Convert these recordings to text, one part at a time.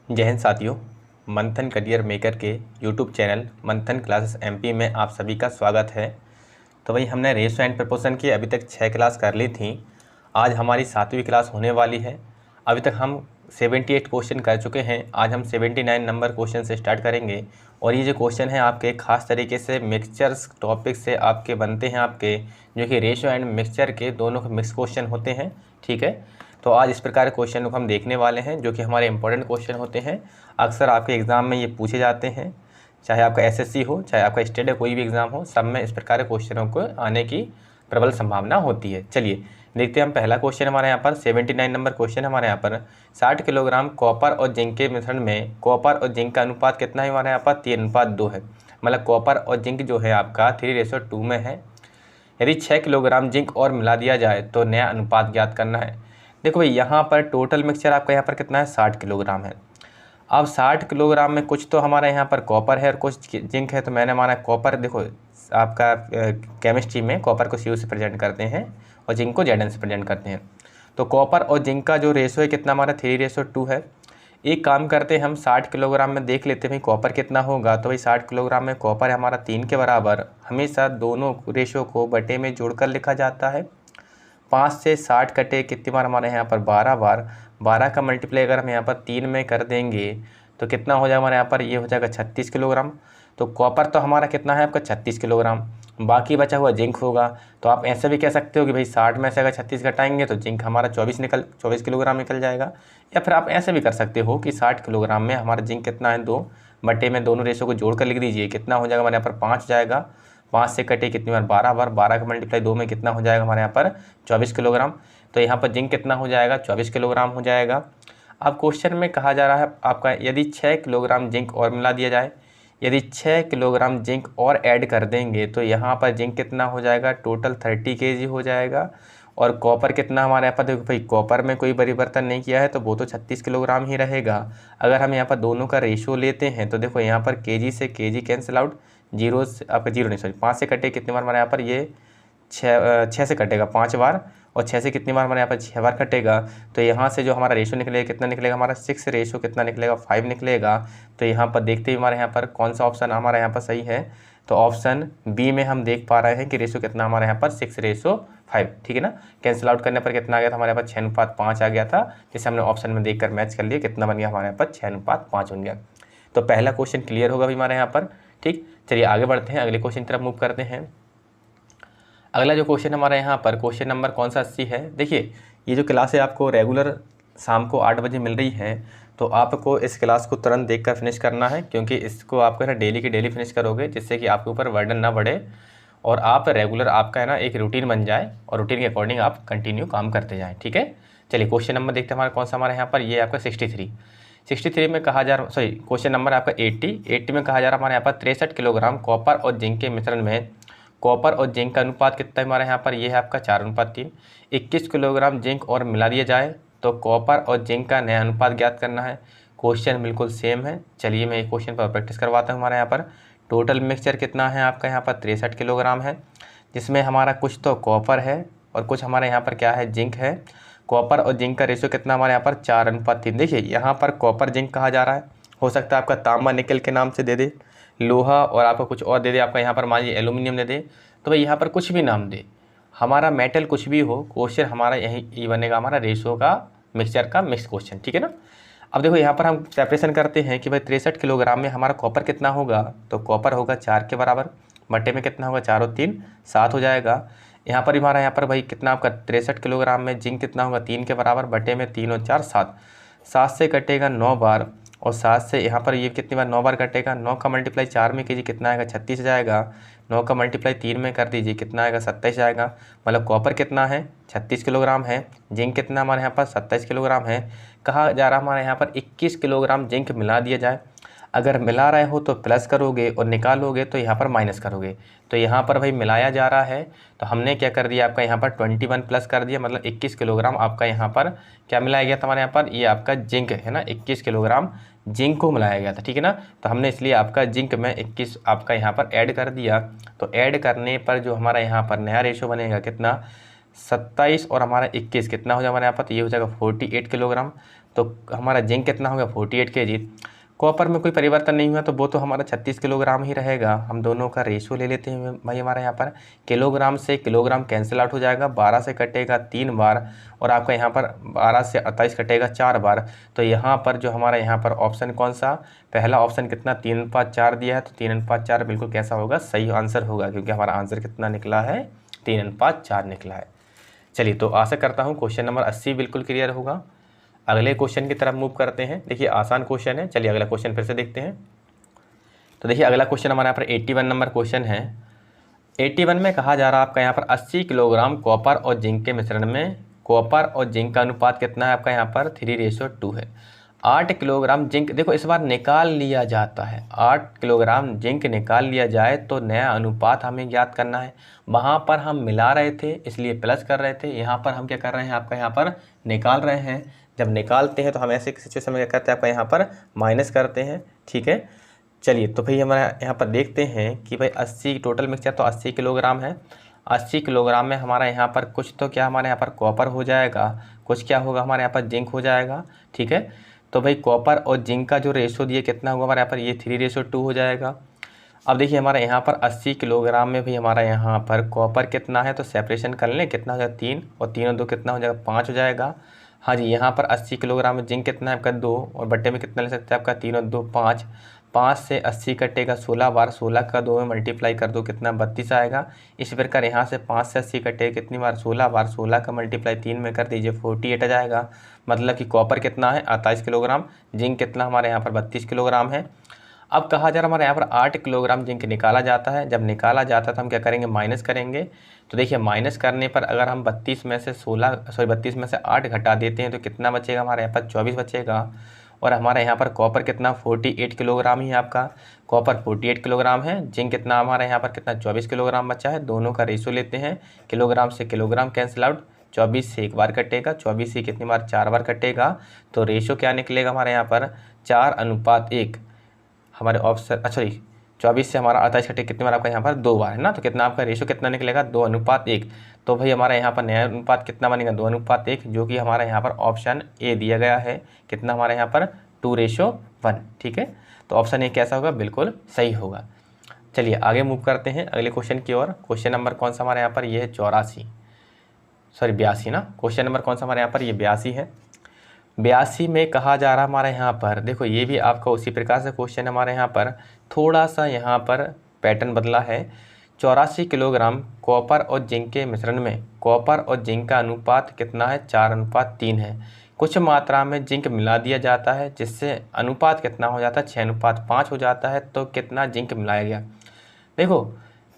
जय हिंद साथियों। मंथन करियर मेकर के यूट्यूब चैनल मंथन क्लासेस एमपी में आप सभी का स्वागत है। तो भाई हमने रेशो एंड प्रपोर्शन की अभी तक 6 क्लास कर ली थी। आज हमारी 7वीं क्लास होने वाली है। अभी तक हम 78 क्वेश्चन कर चुके हैं। आज हम 79 नंबर क्वेश्चन से स्टार्ट करेंगे और ये जो क्वेश्चन है आपके खास तरीके से मिक्सचर्स टॉपिक से आपके बनते हैं, आपके जो कि रेशो एंड मिक्सचर के दोनों के मिक्स क्वेश्चन होते हैं। ठीक है, तो आज इस प्रकार के क्वेश्चन को हम देखने वाले हैं जो कि हमारे इंपॉर्टेंट क्वेश्चन होते हैं। अक्सर आपके एग्ज़ाम में ये पूछे जाते हैं, चाहे आपका एसएससी हो, चाहे आपका स्टेट या कोई भी एग्ज़ाम हो, सब में इस प्रकार के क्वेश्चनों को आने की प्रबल संभावना होती है। चलिए देखते हैं हम पहला क्वेश्चन हमारे यहाँ पर 79 नंबर क्वेश्चन हमारे यहाँ पर 60 किलोग्राम कॉपर और जिंक के मिश्रण में कॉपर और जिंक का अनुपात कितना है हमारे यहाँ पर 3:2 है। मतलब कॉपर और जिंक जो है आपका 3:2 में है। यदि 6 किलोग्राम जिंक और मिला दिया जाए तो नया अनुपात ज्ञात करना है। देखो भाई यहाँ पर टोटल मिक्सचर आपका यहाँ पर कितना है, 60 किलोग्राम है। अब 60 किलोग्राम में कुछ तो हमारे यहाँ पर कॉपर है और कुछ जिंक है, तो मैंने माना कॉपर। देखो आपका केमिस्ट्री में कॉपर को CU से प्रेजेंट करते हैं और जिंक को Zn से प्रेजेंट करते हैं। तो कॉपर और जिंक का जो रेशो है कितना हमारा 3:2 है। एक काम करते हैं हम 60 किलोग्राम में देख लेते हैं भाई कॉपर कितना होगा। तो भाई 60 किलोग्राम में कॉपर है हमारा 3 के बराबर। हमेशा दोनों रेशो को बटे में जोड़कर लिखा जाता है। 5 से 60 कटे कितनी बार हमारे यहाँ पर 12 बार। 12 का मल्टीप्लाई अगर हम यहाँ पर 3 में कर देंगे तो कितना हो जाएगा हमारे यहाँ पर, ये हो जाएगा 36 किलोग्राम। तो कॉपर तो हमारा कितना है आपका 36 किलोग्राम, बाकी बचा हुआ जिंक होगा। तो आप ऐसे भी कह सकते हो कि भाई 60 में से अगर 36 घटाएंगे तो जिंक हमारा 24 किलोग्राम निकल जाएगा। या फिर आप ऐसे भी कर सकते हो कि 60 किलोग्राम में हमारा जिंक कितना है, 2 बटे में दोनों रेशो को जोड़ कर लिख दीजिए। कितना हो जाएगा हमारे यहाँ पर 5 जाएगा। 5 से कटे कितनी बार 12 बार। 12 का मल्टीप्लाई 2 में कितना हो जाएगा हमारे यहाँ पर 24 किलोग्राम। तो यहाँ पर जिंक कितना हो जाएगा 24 किलोग्राम हो जाएगा। अब क्वेश्चन में कहा जा रहा है आपका यदि 6 किलोग्राम जिंक और मिला दिया जाए, यदि 6 किलोग्राम जिंक और ऐड कर देंगे तो यहाँ पर जिंक कितना हो जाएगा, टोटल 30 kg हो जाएगा। और कॉपर कितना हमारे यहाँ पर, देखो भाई कॉपर में कोई परिवर्तन नहीं किया है तो वो तो 36 किलोग्राम ही रहेगा। अगर हम यहाँ पर दोनों का रेशो लेते हैं तो देखो यहाँ पर केजी से केजी कैंसिल आउट, जीरो से आपका जीरो नहीं सॉरी 5 से कटे कितनी बार हमारे यहाँ पर, ये 6 से कटेगा 5 बार। और 6 से कितनी बार हमारे यहाँ पर 6 बार कटेगा। तो यहाँ से जो हमारा रेशो निकलेगा कितना निकलेगा हमारा 6 रेशो कितना निकलेगा 5 निकलेगा। तो यहाँ पर देखते ही हमारे यहाँ पर कौन सा ऑप्शन हमारा यहाँ पर सही है। तो ऑप्शन बी में हम देख पा रहे हैं कि रेशो कितना हमारे यहाँ पर 6:5। ठीक है ना। कैंसिल आउट करने पर कितना आ गया था हमारे यहाँ पर 6:5 आ गया था, जिसे हमने ऑप्शन में देखकर मैच कर लिया। कितना बन गया हमारे यहाँ पर 6:5 बन गया। तो पहला क्वेश्चन क्लियर होगा भाई हमारे यहाँ पर। ठीक, चलिए आगे बढ़ते हैं, अगले क्वेश्चन की तरफ मूव करते हैं। अगला जो क्वेश्चन हमारे यहाँ पर क्वेश्चन नंबर कौन सा 80 है। देखिए ये जो क्लास है आपको रेगुलर शाम को 8 बजे मिल रही है, तो आपको इस क्लास को तुरंत देखकर फिनिश करना है, क्योंकि इसको आपको है ना डेली की डेली फिनिश करोगे, जिससे कि आपके ऊपर बर्डन ना बढ़े और आप रेगुलर आपका है ना एक रूटीन बन जाए और रूटीन के अकॉर्डिंग आप कंटिन्यू काम करते जाएँ। ठीक है, चलिए क्वेश्चन नंबर देखते हैं हमारा कौन सा हमारे यहाँ पर, ये आपका 63 में कहा जा रहा, सॉरी क्वेश्चन नंबर आपका 80 में कहा जा रहा हमारे यहाँ पर 63 किलोग्राम कॉपर और जिंक के मिश्रण में कॉपर और जिंक का अनुपात कितना है हमारे यहाँ पर, ये है आपका 4:3। 21 किलोग्राम जिंक और मिला दिया जाए तो कॉपर और जिंक का नया अनुपात ज्ञात करना है। क्वेश्चन बिल्कुल सेम है। चलिए मैं एक क्वेश्चन पर प्रैक्टिस करवाता हूँ। हमारे यहाँ पर टोटल मिक्सचर कितना है आपका यहाँ पर 63 किलोग्राम है, जिसमें हमारा कुछ तो कॉपर है और कुछ हमारे यहाँ पर क्या है, जिंक है। कॉपर और जिंक का रेशियो कितना हमारे यहाँ पर 4:3। देखिए यहाँ पर कॉपर जिंक कहा जा रहा है, हो सकता है आपका तांबा निकल के नाम से दे दे, लोहा और आपका कुछ और दे दे, आपका यहाँ पर मान लीजिए एल्यूमिनियम दे दे। तो भाई यहाँ पर कुछ भी नाम दे, हमारा मेटल कुछ भी हो, क्वेश्चन हमारा यही बनेगा हमारा रेशो का मिक्सचर का मिक्स क्वेश्चन। ठीक है ना। अब देखो यहाँ पर हम सेपरेशन करते हैं कि भाई 63 किलोग्राम में हमारा कॉपर कितना होगा, तो कॉपर होगा 4 के बराबर, बटे में कितना होगा 4 और 3 7 हो जाएगा। यहाँ पर हमारा यहाँ पर भाई कितना आपका 63 किलोग्राम में जिंक कितना होगा 3 के बराबर, बटे में 3 और 4 7। 7 से कटेगा 9 बार और 7 से यहाँ पर ये कितनी बार 9 बार कटेगा। 9 का मल्टीप्लाई 4 में कीजिए कितना आएगा 36 जाएगा। 9 का मल्टीप्लाई 3 में कर दीजिए कितना आएगा 27 जाएगा। मतलब कॉपर कितना है 36 किलोग्राम है, जिंक कितना हमारे यहाँ पर 27 किलोग्राम है। कहा जा रहा हमारे यहाँ पर 21 किलोग्राम जिंक मिला दिया जाए। अगर मिला रहे हो तो प्लस करोगे और निकालोगे तो यहाँ पर माइनस करोगे। तो यहाँ पर भाई मिलाया जा रहा है, तो हमने क्या कर दिया आपका यहाँ पर 21 प्लस कर दिया, मतलब 21 किलोग्राम आपका यहाँ पर क्या मिलाया गया था हमारे यहाँ पर, ये आपका जिंक है ना, 21 किलोग्राम जिंक को मिलाया गया था। ठीक है ना। तो हमने इसलिए आपका जिंक में 21 आपका यहाँ पर ऐड कर दिया। तो ऐड करने पर जो हमारा यहाँ पर नया रेशो बनेगा कितना, 27 और हमारा 21 कितना हो जाएगा हमारे यहाँ पर, तो ये हो जाएगा 48 किलोग्राम। तो हमारा जिंक कितना हो गया 48 kg। कॉपर में कोई परिवर्तन नहीं हुआ तो वो तो हमारा 36 किलोग्राम ही रहेगा। हम दोनों का रेशियो ले लेते हैं भाई। हमारे यहाँ पर किलोग्राम से किलोग्राम कैंसिल आउट हो जाएगा, 12 से कटेगा 3 बार और आपका यहाँ पर 12 से 28 कटेगा 4 बार। तो यहाँ पर जो हमारा यहाँ पर ऑप्शन कौन सा, पहला ऑप्शन कितना 3:4 दिया है, तो 3:4 बिल्कुल कैसा होगा, सही आंसर होगा, क्योंकि हमारा आंसर कितना निकला है 3:4 निकला है। चलिए, तो आशा करता हूँ क्वेश्चन नंबर 80 बिल्कुल क्लियर होगा। अगले क्वेश्चन की तरफ मूव करते हैं। देखिए आसान क्वेश्चन है। चलिए अगला क्वेश्चन फिर से देखते हैं। तो देखिए अगला क्वेश्चन हमारे यहाँ पर 81 नंबर क्वेश्चन है। 81 में कहा जा रहा है आपका यहाँ पर 80 किलोग्राम कॉपर और जिंक के मिश्रण में कॉपर और जिंक का अनुपात कितना है, आपका यहाँ पर 3:2 है। 8 किलोग्राम जिंक, देखो इस बार निकाल लिया जाता है, 8 किलोग्राम जिंक निकाल लिया जाए तो नया अनुपात हमें ज्ञात करना है। वहाँ पर हम मिला रहे थे इसलिए प्लस कर रहे थे, यहाँ पर हम क्या कर रहे हैं, आपका यहाँ पर निकाल रहे हैं। जब निकालते हैं तो हम ऐसे सिचुएशन में क्या करते हैं, आपका यहाँ पर माइनस करते हैं। ठीक है, चलिए तो भाई हमारा यहाँ पर देखते हैं कि भाई 80 टोटल मिक्सचर तो 80 किलोग्राम है। 80 किलोग्राम में हमारा यहाँ पर कुछ तो क्या हमारे यहाँ पर कॉपर हो जाएगा, कुछ क्या होगा हमारे यहाँ पर जिंक हो जाएगा। ठीक है, तो भाई कॉपर और जिंक का जो रेशो दिए कितना होगा हमारे यहाँ पर, ये 3:2 हो जाएगा। अब देखिए हमारे यहाँ पर 80 किलोग्राम में भी हमारा यहाँ पर कॉपर कितना है, तो सेपरेशन कर लें, कितना हो जाएगा 3 और 3 और 2 कितना हो जाएगा 5 हो जाएगा। हाँ जी, यहाँ पर 80 किलोग्राम में जिंक कितना है आपका 2 और बट्टे में कितना ले सकते हैं आपका 3 और 2 5। 5 से 80 कटेगा 16 बार, 16 का 2 में मल्टीप्लाई कर दो कितना 32 आएगा। इसी प्रकार यहाँ से 5 से 80 कटेगा कितनी बार 16 बार, 16 का मल्टीप्लाई 3 में कर दीजिए 48 आ जाएगा। मतलब कि कॉपर कितना है 28 किलोग्राम, जिंक कितना हमारे यहाँ पर 32 किलोग्राम है। अब कहा जा रहा है हमारे यहाँ पर 8 किलोग्राम जिंक निकाला जाता है। जब निकाला जाता है तो हम क्या करेंगे, माइनस करेंगे। तो देखिए माइनस करने पर अगर हम 32 में से 8 घटा देते हैं तो कितना बचेगा हमारे यहाँ पर 24 बचेगा। और हमारे यहाँ पर कॉपर कितना 48 किलोग्राम ही है, आपका कॉपर 48 किलोग्राम है। जिंक कितना हमारे यहाँ पर कितना 24 किलोग्राम बचा है। दोनों का रेशो लेते हैं, किलोग्राम से किलोग्राम कैंसिल आउट, 24 से एक बार कटेगा, 24 से कितनी बार 4 बार कटेगा। तो रेशो क्या निकलेगा हमारे यहाँ पर 4:1 हमारे ऑप्शन, सॉरी 24 से हमारा 28 कटे कितनी बार आपका यहाँ पर 2 बार है ना। तो कितना आपका रेशो कितना निकलेगा 2:1। तो भाई हमारा यहाँ पर नया अनुपात कितना बनेगा 2:1, जो कि हमारा यहाँ पर ऑप्शन ए दिया गया है। कितना हमारे यहाँ पर 2:1। ठीक है, तो ऑप्शन ए कैसा होगा, बिल्कुल सही होगा। चलिए आगे मूव करते हैं अगले क्वेश्चन की ओर। क्वेश्चन नंबर कौन सा हमारे यहाँ पर, ये है 82 ना। क्वेश्चन नंबर कौन सा हमारे यहाँ पर, ये 82 है। 82 में कहा जा रहा है हमारे यहाँ पर, देखो ये भी आपका उसी प्रकार से क्वेश्चन हमारे यहाँ पर, थोड़ा सा यहाँ पर पैटर्न बदला है। 84 किलोग्राम कॉपर और जिंक के मिश्रण में कॉपर और जिंक का अनुपात कितना है 4:3 है। कुछ मात्रा में जिंक मिला दिया जाता है जिससे अनुपात कितना हो जाता है 6:5 हो जाता है। तो कितना जिंक मिलाया गया, देखो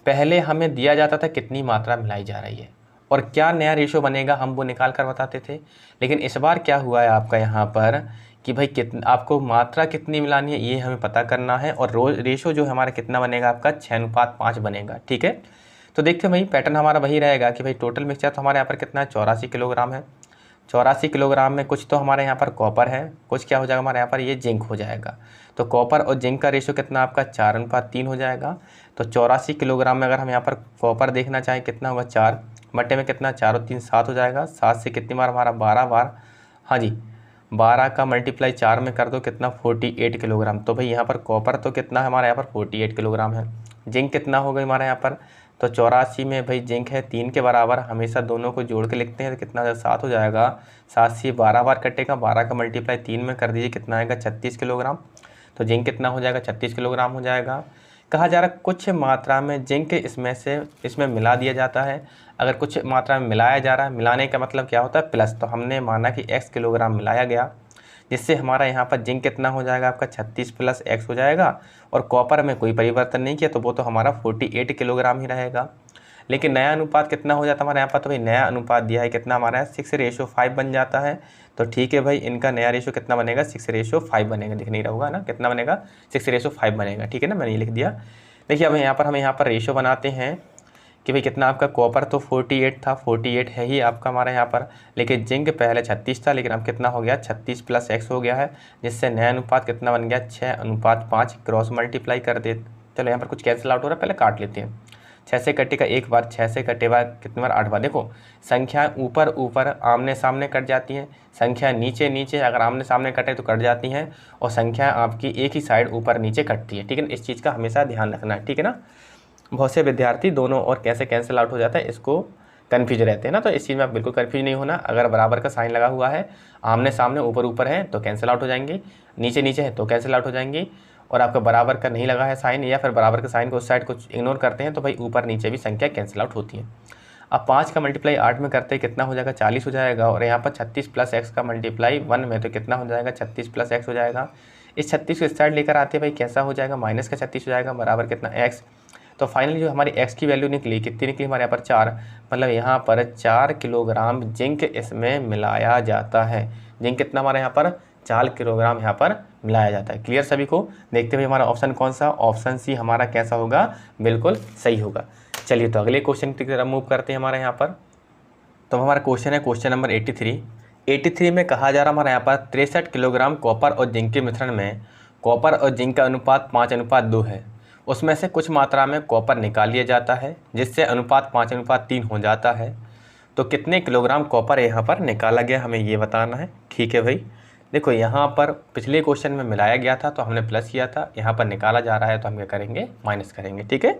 पहले हमें दिया जाता था कितनी मात्रा मिलाई जा रही है और क्या नया रेशो बनेगा हम वो निकाल कर बताते थे। लेकिन इस बार क्या हुआ है आपका यहाँ पर कि भाई कितना आपको मात्रा कितनी मिलानी है ये हमें पता करना है और रेशो जो हमारा कितना बनेगा आपका 6:5 बनेगा। ठीक है, तो देखते हैं भाई पैटर्न हमारा वही रहेगा कि भाई टोटल मिक्सचर तो हमारे यहाँ पर कितना है 84 किलोग्राम है। 84 किलोग्राम में कुछ तो हमारे यहाँ पर कॉपर है, कुछ क्या हो जाएगा हमारे यहाँ पर ये जिंक हो जाएगा। तो कॉपर और जिंक का रेशो कितना आपका 4:3 हो जाएगा। तो 84 किलोग्राम में अगर हम यहाँ पर कॉपर देखना चाहें कितना होगा 4 बट्टे में कितना 4 और 3 7 हो जाएगा। 7 से कितनी बार हमारा 12 बार, हाँ जी 12 का मल्टीप्लाई 4 में कर दो कितना 48 किलोग्राम। तो भाई यहाँ पर कॉपर तो कितना है हमारे यहाँ पर 48 किलोग्राम है। जिंक कितना हो गई हमारे यहाँ पर, तो 84 में भाई जिंक है 3 के बराबर, हमेशा दोनों को जोड़ के लिखते हैं तो कितना 7 हो जाएगा। 7 से 12 बार कटेगा, 12 का मल्टीप्लाई 3 में कर दीजिए कितना आएगा 36 किलोग्राम। तो जिंक कितना हो जाएगा 36 किलोग्राम हो जाएगा। कहा जा रहा है कुछ मात्रा में जिंक इसमें मिला दिया जाता है। अगर कुछ मात्रा में मिलाया जा रहा है, मिलाने का मतलब क्या होता है प्लस, तो हमने माना कि x किलोग्राम मिलाया गया जिससे हमारा यहाँ पर जिंक कितना हो जाएगा आपका 36 + x हो जाएगा। और कॉपर में कोई परिवर्तन नहीं किया तो वो तो हमारा 48 किलोग्राम ही रहेगा। लेकिन नया अनुपात कितना हो जाता है हमारे यहाँ पर, तो भाई नया अनुपात दिया है कितना हमारा 6:5 बन जाता है। तो ठीक है भाई, इनका नया रेशो कितना बनेगा 6:5 बनेगा, दिख नहीं रहा होगा ना, कितना बनेगा 6:5 बनेगा। ठीक है ना, मैंने ये लिख दिया। देखिए अब हम यहाँ पर रेशो बनाते हैं कि भाई कितना आपका कॉपर तो 48 था, 48 है ही आपका हमारा यहाँ पर, लेकिन जिंक पहले 36 था लेकिन अब कितना हो गया 36 + x हो गया है, जिससे नया अनुपात कितना बन गया 6:5 क्रॉस मल्टीप्लाई कर दे। चलो यहाँ पर कुछ कैंसिल आउट हो रहा है, पहले काट लेते हैं। 6 से कटेगा 1 बार, 6 से कटेगा कितनी बार 8 बार। देखो संख्या ऊपर ऊपर आमने सामने कट जाती हैं, संख्या नीचे नीचे अगर आमने सामने कटे तो कट जाती हैं, और संख्या आपकी एक ही साइड ऊपर नीचे कटती है, ठीक है ना। इस चीज़ का हमेशा ध्यान रखना है, ठीक है ना। बहुत से विद्यार्थी दोनों और कैसे कैंसिल आउट हो जाता है इसको कन्फ्यूज रहते हैं ना, तो इस चीज़ में आप बिल्कुल कन्फ्यूज नहीं होना। अगर बराबर का साइन लगा हुआ है, आमने सामने ऊपर ऊपर है तो कैंसिल आउट हो जाएंगे, नीचे नीचे है तो कैंसिल आउट हो जाएंगी, और आपका बराबर का नहीं लगा है साइन या फिर बराबर के साइन को उस साइड को इग्नोर करते हैं तो भाई ऊपर नीचे भी संख्या कैंसिल आउट होती है। अब 5 का मल्टीप्लाई 8 में करते हैं कितना हो जाएगा 40 हो जाएगा, और यहाँ पर 36 प्लस एक्स का मल्टीप्लाई 1 में तो कितना हो जाएगा 36 प्लस एक्स हो जाएगा। इस 36 को इस साइड लेकर आते हैं भाई कैसा हो जाएगा माइनस का 36 हो जाएगा बराबर कितना एक्स। तो फाइनली जो हमारी एक्स की वैल्यू निकली कितनी निकली हमारे यहाँ पर 4, मतलब यहाँ पर 4 किलोग्राम जिंक इसमें मिलाया जाता है। जिंक कितना हमारे यहाँ पर 4 किलोग्राम यहाँ पर मिलाया जाता है। क्लियर सभी को। देखते हुए हमारा ऑप्शन कौन सा, ऑप्शन सी हमारा कैसा होगा, बिल्कुल सही होगा। चलिए तो अगले क्वेश्चन की तरफ मूव करते हैं हमारे यहाँ पर। तो हमारा क्वेश्चन है क्वेश्चन नंबर 83 में कहा जा रहा हमारे यहाँ पर 63 किलोग्राम कॉपर और जिंक के मिश्रण में कॉपर और जिंक का अनुपात 5:2 है। उसमें से कुछ मात्रा में कॉपर निकाल लिया जाता है जिससे अनुपात 5:3 हो जाता है। तो कितने किलोग्राम कॉपर यहाँ पर निकाला गया हमें ये बताना है, ठीक है भाई। देखो यहाँ पर पिछले क्वेश्चन में मिलाया गया था तो हमने प्लस किया था, यहाँ पर निकाला जा रहा है तो हम क्या करेंगे माइनस करेंगे, ठीक है।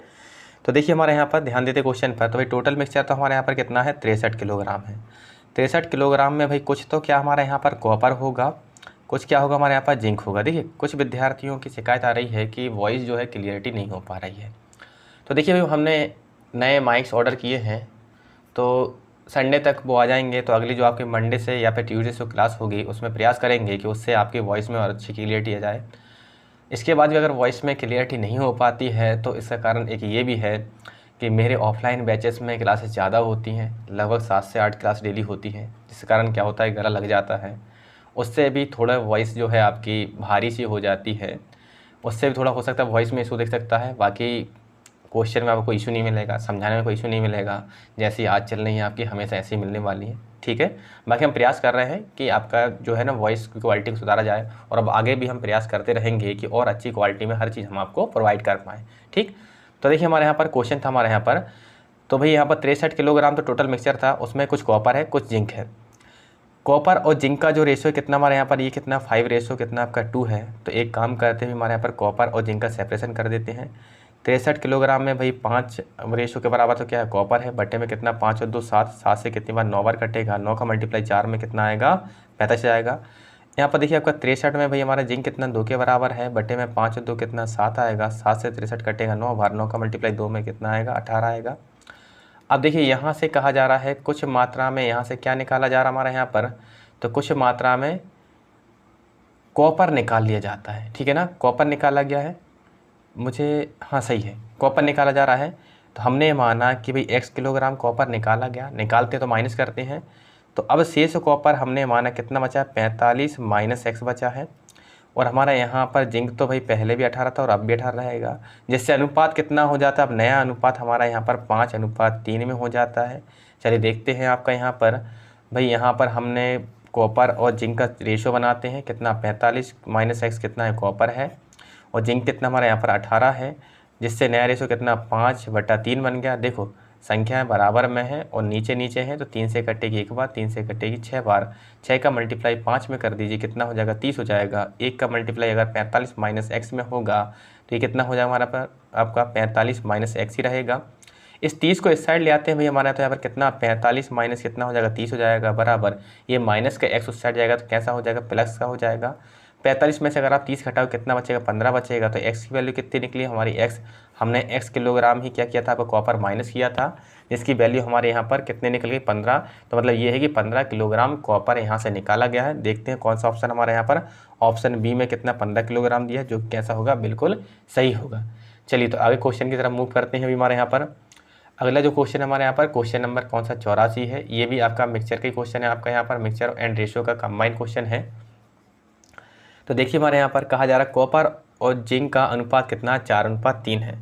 तो देखिए हमारे यहाँ पर ध्यान देते क्वेश्चन पर, तो भाई टोटल मिक्सचर तो हमारे यहाँ पर कितना है 63 किलोग्राम है। 63 किलोग्राम में भाई कुछ तो क्या हमारे यहाँ पर कॉपर होगा, कुछ क्या होगा हमारे यहाँ पर जिंक होगा। देखिए कुछ विद्यार्थियों की शिकायत आ रही है कि वॉइस जो है क्लियरिटी नहीं हो पा रही है। तो देखिए भाई हमने नए माइक्स ऑर्डर किए हैं तो संडे तक वो आ जाएंगे, तो अगली जो आपकी मंडे से या फिर ट्यूसडे से क्लास होगी उसमें प्रयास करेंगे कि उससे आपकी वॉइस में और अच्छी क्लियरिटी आ जाए। इसके बाद भी अगर वॉइस में क्लियरिटी नहीं हो पाती है तो इसका कारण एक ये भी है कि मेरे ऑफलाइन बैचेस में क्लासेस ज़्यादा होती हैं, लगभग 7 से 8 क्लास डेली होती हैं, जिसके कारण क्या होता है गला लग जाता है, उससे भी थोड़ा वॉइस जो है आपकी भारी सी हो जाती है, उससे भी थोड़ा हो सकता है वॉइस में इशू दिख सकता है। बाकी क्वेश्चन में आपको कोई इशू नहीं मिलेगा, समझाने में कोई इशू नहीं मिलेगा, जैसी आज चल रही है आपकी हमेशा ऐसी मिलने वाली है, ठीक है। बाकी हम प्रयास कर रहे हैं कि आपका जो है ना वॉइस की क्वालिटी को सुधारा जाए, और अब आगे भी हम प्रयास करते रहेंगे कि और अच्छी क्वालिटी में हर चीज़ हम आपको प्रोवाइड कर पाएँ, ठीक। तो देखिए हमारे यहाँ पर क्वेश्चन था हमारे यहाँ पर, तो भाई यहाँ पर 63 किलोग्राम तो टोटल मिक्सचर था, उसमें कुछ कॉपर है कुछ जिंक है। कॉपर और जिंक का जो रेशो कितना हमारे यहाँ पर ये कितना 5 रेशो कितना आपका 2 है। तो एक काम करते हैं हमारे यहाँ पर कॉपर और जिंक का सेपरेशन कर देते हैं। 63 किलोग्राम में भाई 5 रेशो के बराबर तो क्या है कॉपर है, बट्टे में कितना 5 और 2 7, 7 से कितनी बार 9 बार कटेगा, 9 का मल्टीप्लाई 4 में कितना आएगा 45 आएगा। यहाँ पर देखिए आपका 63 में भाई हमारा जिंक कितना 2 के बराबर है, बट्टे में 5 और 2 कितना 7 आएगा, 7 से 63 कटेगा 9 बार, 9 का मल्टीप्लाई 2 में कितना आएगा 18 आएगा। अब देखिए यहाँ से कहा जा रहा है कुछ मात्रा में यहाँ से क्या निकाला जा रहा है हमारे यहाँ पर, तो कुछ मात्रा में कॉपर निकाल लिया जाता है, ठीक है ना। कॉपर निकाला गया है मुझे, हाँ सही है, कॉपर निकाला जा रहा है। तो हमने माना कि भाई x किलोग्राम कॉपर निकाला गया, निकालते तो माइनस करते हैं, तो अब शेष कॉपर हमने माना कितना बचा है 45 माइनस x बचा है, और हमारा यहाँ पर जिंक तो भाई पहले भी 18 था और अब भी 18 रहेगा, जिससे अनुपात कितना हो जाता है, अब नया अनुपात हमारा यहाँ पर 5:3 में हो जाता है। चलिए देखते हैं आपका यहाँ पर भाई, यहाँ पर हमने कॉपर और जिंक का रेशो बनाते हैं, कितना 45 माइनस x कितना है कॉपर है, और जिंक कितना हमारा यहाँ पर 18 है, जिससे नया रेशो कितना 5/3 बन गया। देखो संख्याएं बराबर में है और नीचे नीचे हैं, तो 3 से कटेगी 1 बार, 3 से कटेगी 6 बार, 6 का मल्टीप्लाई 5 में कर दीजिए कितना हो जाएगा 30 हो जाएगा। 1 का मल्टीप्लाई अगर 45 माइनस x में होगा तो ये कितना हो जाएगा हमारा पर आपका 45 माइनस x ही रहेगा। इस 30 को इस साइड ले आते हैं भाई, हमारा तो यहाँ पर कितना 45 माइनस कितना हो जाएगा 30 हो जाएगा, बराबर ये माइनस का x उस साइड जाएगा तो कैसा हो जाएगा प्लस का हो जाएगा। 45 में से अगर आप 30 घटाओ कितना बचेगा 15 बचेगा, तो x की वैल्यू कितनी निकली हमारी x, हमने x किलोग्राम ही क्या किया था आपका कॉपर माइनस किया था, जिसकी वैल्यू हमारे यहाँ पर कितने निकल गई 15। तो मतलब ये है कि 15 किलोग्राम कॉपर यहाँ से निकाला गया है। देखते हैं कौन सा ऑप्शन हमारे यहाँ पर, ऑप्शन बी में कितना 15 किलोग्राम दिया है, जो कैसा होगा बिल्कुल सही होगा। चलिए तो आगे क्वेश्चन की तरफ मूव करते हैं अभी हमारे यहाँ पर। अगला जो क्वेश्चन हमारे यहाँ पर क्वेश्चन नंबर कौन सा 84 है, ये भी आपका मिक्सचर का क्वेश्चन है, आपका यहाँ पर मिक्सचर एंड रेशियो का कंबाइंड क्वेश्चन है। तो देखिए हमारे यहाँ पर कहा जा रहा है कॉपर और जिंक का अनुपात कितना 4:3 है।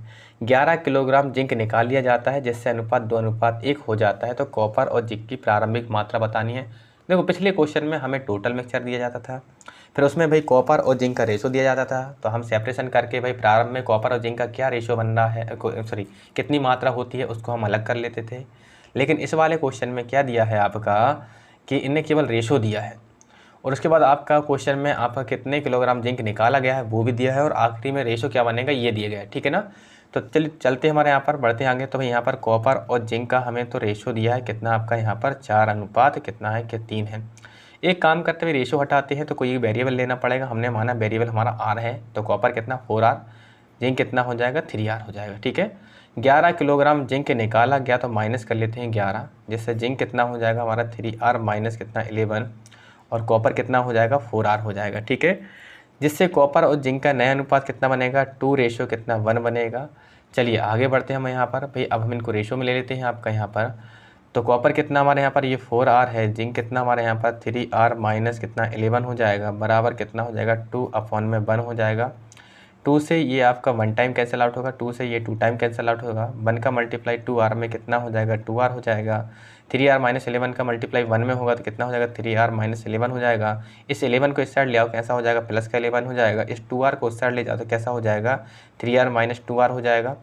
11 किलोग्राम जिंक निकाल लिया जाता है जिससे अनुपात 2:1 हो जाता है। तो कॉपर और जिंक की प्रारंभिक मात्रा बतानी है। देखो पिछले क्वेश्चन में हमें टोटल मिक्सचर दिया जाता था, फिर उसमें भाई कॉपर और जिंक का रेशो दिया जाता था, तो हम सेपरेशन करके भाई प्रारंभ में कॉपर और जिंक का क्या रेशो बन रहा है, सॉरी कितनी मात्रा होती है, उसको हम अलग कर लेते थे। लेकिन इस वाले क्वेश्चन में क्या दिया है आपका कि इन्हें केवल रेशो दिया है, और उसके बाद आपका क्वेश्चन में आपका कितने किलोग्राम जिंक निकाला गया है वो भी दिया है, और आखिरी में रेशो क्या बनेगा ये दिया गया है, ठीक है ना। तो चलते हमारे यहाँ पर बढ़ते आगे। तो भाई यहाँ पर कॉपर और जिंक का हमें तो रेशो दिया है कितना आपका यहाँ पर 4 अनुपात कितना है कि 3 है। एक काम करते हुए रेशो हटाते हैं तो कोई वेरिएबल लेना पड़ेगा। हमने माना वेरिएबल हमारा आर है, तो कॉपर कितना 4R, जिंक कितना हो जाएगा 3R हो जाएगा, ठीक है। 11 किलोग्राम जिंक निकाला गया, तो माइनस कर लेते हैं 11, जिससे जिंक कितना हो जाएगा हमारा 3R माइनस कितना 11, और कॉपर कितना हो जाएगा 4R हो जाएगा, ठीक है। जिससे कॉपर और जिंक का नया अनुपात कितना बनेगा 2 रेशो कितना 1 बनेगा। चलिए आगे बढ़ते हैं हम यहाँ पर भाई, अब हम इनको रेशो में ले लेते हैं आपका यहाँ पर। तो कॉपर कितना हमारे यहाँ पर ये 4R है, जिंक कितना हमारे यहाँ पर 3R माइनस कितना 11 हो जाएगा, बराबर कितना हो जाएगा 2/1 हो जाएगा। 2 से ये आपका 1 टाइम कैंसिल आउट होगा, 2 से ये 2 टाइम कैंसिल आउट होगा, 1 का मल्टीप्लाई 2R में कितना हो जाएगा 2R हो जाएगा। 3R माइनस 11 का मल्टीप्लाई 1 में होगा तो कितना हो जाएगा 3R माइनस 11 हो जाएगा। इस 11 को इस साइड ले आओ, कैसा हो जाएगा प्लस का 11 हो जाएगा। इस 2R को उस साइड ले जाओ तो कैसा हो जाएगा 3R माइनस 2R हो जाएगा।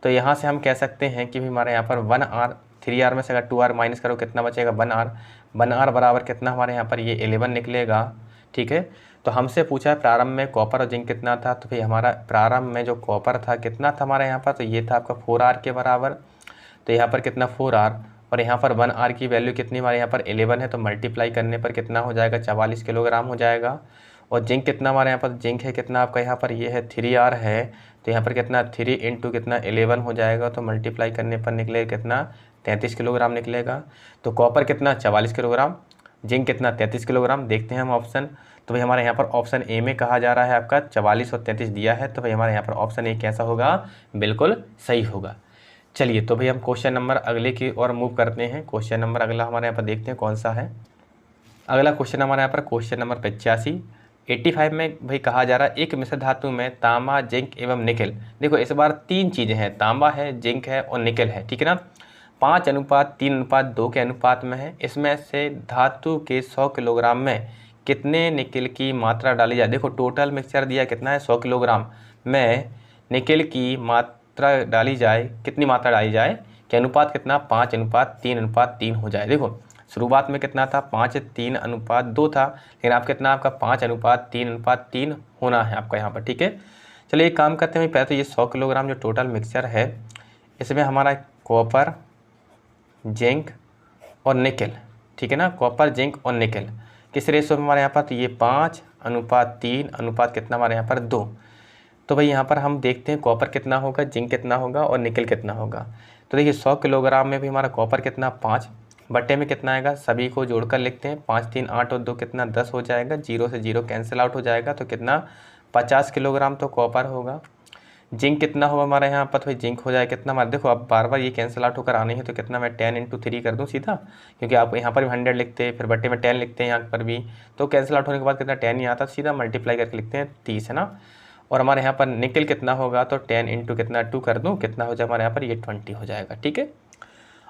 तो यहाँ से हम कह सकते हैं कि हमारे यहाँ पर 1R, 3R में से अगर 2R माइनस करो कितना बचेगा 1R बराबर कितना हमारे यहाँ पर ये 11 निकलेगा, ठीक है। तो हमसे पूछा है प्रारंभ में कॉपर और जिंक कितना था, तो भाई हमारा प्रारंभ में जो कॉपर था कितना था हमारे यहाँ पर, तो ये था आपका 4R के बराबर। तो यहाँ पर कितना 4R, और यहाँ पर 1R की वैल्यू कितनी हमारे यहाँ पर 11 है, तो मल्टीप्लाई करने पर कितना हो जाएगा 44 किलोग्राम हो जाएगा। और जिंक कितना हमारे यहाँ पर, जिंक है कितना आपका यहाँ पर ये है 3R है, तो यहाँ पर कितना 3 इंटू कितना 11 हो जाएगा, तो मल्टीप्लाई करने पर निकलेगा कितना 33 किलोग्राम निकलेगा। तो कॉपर कितना 44 किलोग्राम, जिंक कितना 33 किलोग्राम। देखते हैं हम ऑप्शन, तो भाई हमारे यहाँ पर ऑप्शन ए में कहा जा रहा है आपका 44 और 33 दिया है, तो भाई हमारे यहाँ पर ऑप्शन ए कैसा होगा, बिल्कुल सही होगा। चलिए तो भाई हम क्वेश्चन नंबर अगले की ओर मूव करते हैं। क्वेश्चन नंबर अगला हमारे यहाँ पर देखते हैं कौन सा है। अगला क्वेश्चन हमारे यहाँ पर क्वेश्चन नंबर 85 में भाई कहा जा रहा है एक मिश्र धातु में तांबा, जिंक एवं निकेल। देखो इस बार 3 चीज़ें हैं, तांबा है, जिंक है और निकेल है, ठीक है ना। 5:3:2 के अनुपात में है। इसमें से धातु के 100 किलोग्राम में कितने निकेल की मात्रा डाली जाए। देखो टोटल मिक्सचर दिया कितना है 100 किलोग्राम में निकेल की मात्रा डाली जाए, कितनी मात्रा डाली जाए कि अनुपात कितना 5:3:3 हो जाए। देखो शुरुआत में कितना था 5:3:2 था, लेकिन आप कितना आपका 5:3:3 होना है आपका यहाँ पर, ठीक है। चलिए एक काम करते हैं, पहले तो ये 100 किलोग्राम जो टोटल मिक्सचर है इसमें हमारा कॉपर, जिंक और निकेल, ठीक है ना। कॉपर, जिंक और निकेल किस रेशो में हमारे यहाँ पर, तो ये 5:3 अनुपात कितना हमारे यहाँ पर 2। तो भाई यहाँ पर हम देखते हैं कॉपर कितना होगा, जिंक कितना होगा और निकेल कितना होगा। तो देखिए 100 किलोग्राम में भी हमारा कॉपर कितना 5 बट्टे में कितना आएगा, सभी को जोड़कर लिखते हैं 5 3 8 और 2 कितना 10 हो जाएगा, 0 से 0 कैंसिल आउट हो जाएगा, तो कितना 50 किलोग्राम तो कॉपर होगा। जिंक कितना होगा हमारे यहाँ पर, तो भाई जिंक हो जाए कितना हमारा, देखो अब बार बार ये कैंसिल आउट होकर आने हैं, तो कितना मैं 10 × 3 कर दूँ सीधा, क्योंकि आप यहाँ पर भी 100 लिखते हैं फिर बट्टे में 10 लिखते हैं यहाँ पर भी, तो कैंसिल आउट होने के बाद कितना 10 नहीं आता, सीधा मल्टीप्लाई करके लिखते हैं 30 है ना। और हमारे यहाँ पर निकेल कितना होगा, तो 10 × कितना 2 कर दूँ, कितना हो जाए हमारे यहाँ पर ये 20 हो जाएगा, ठीक है।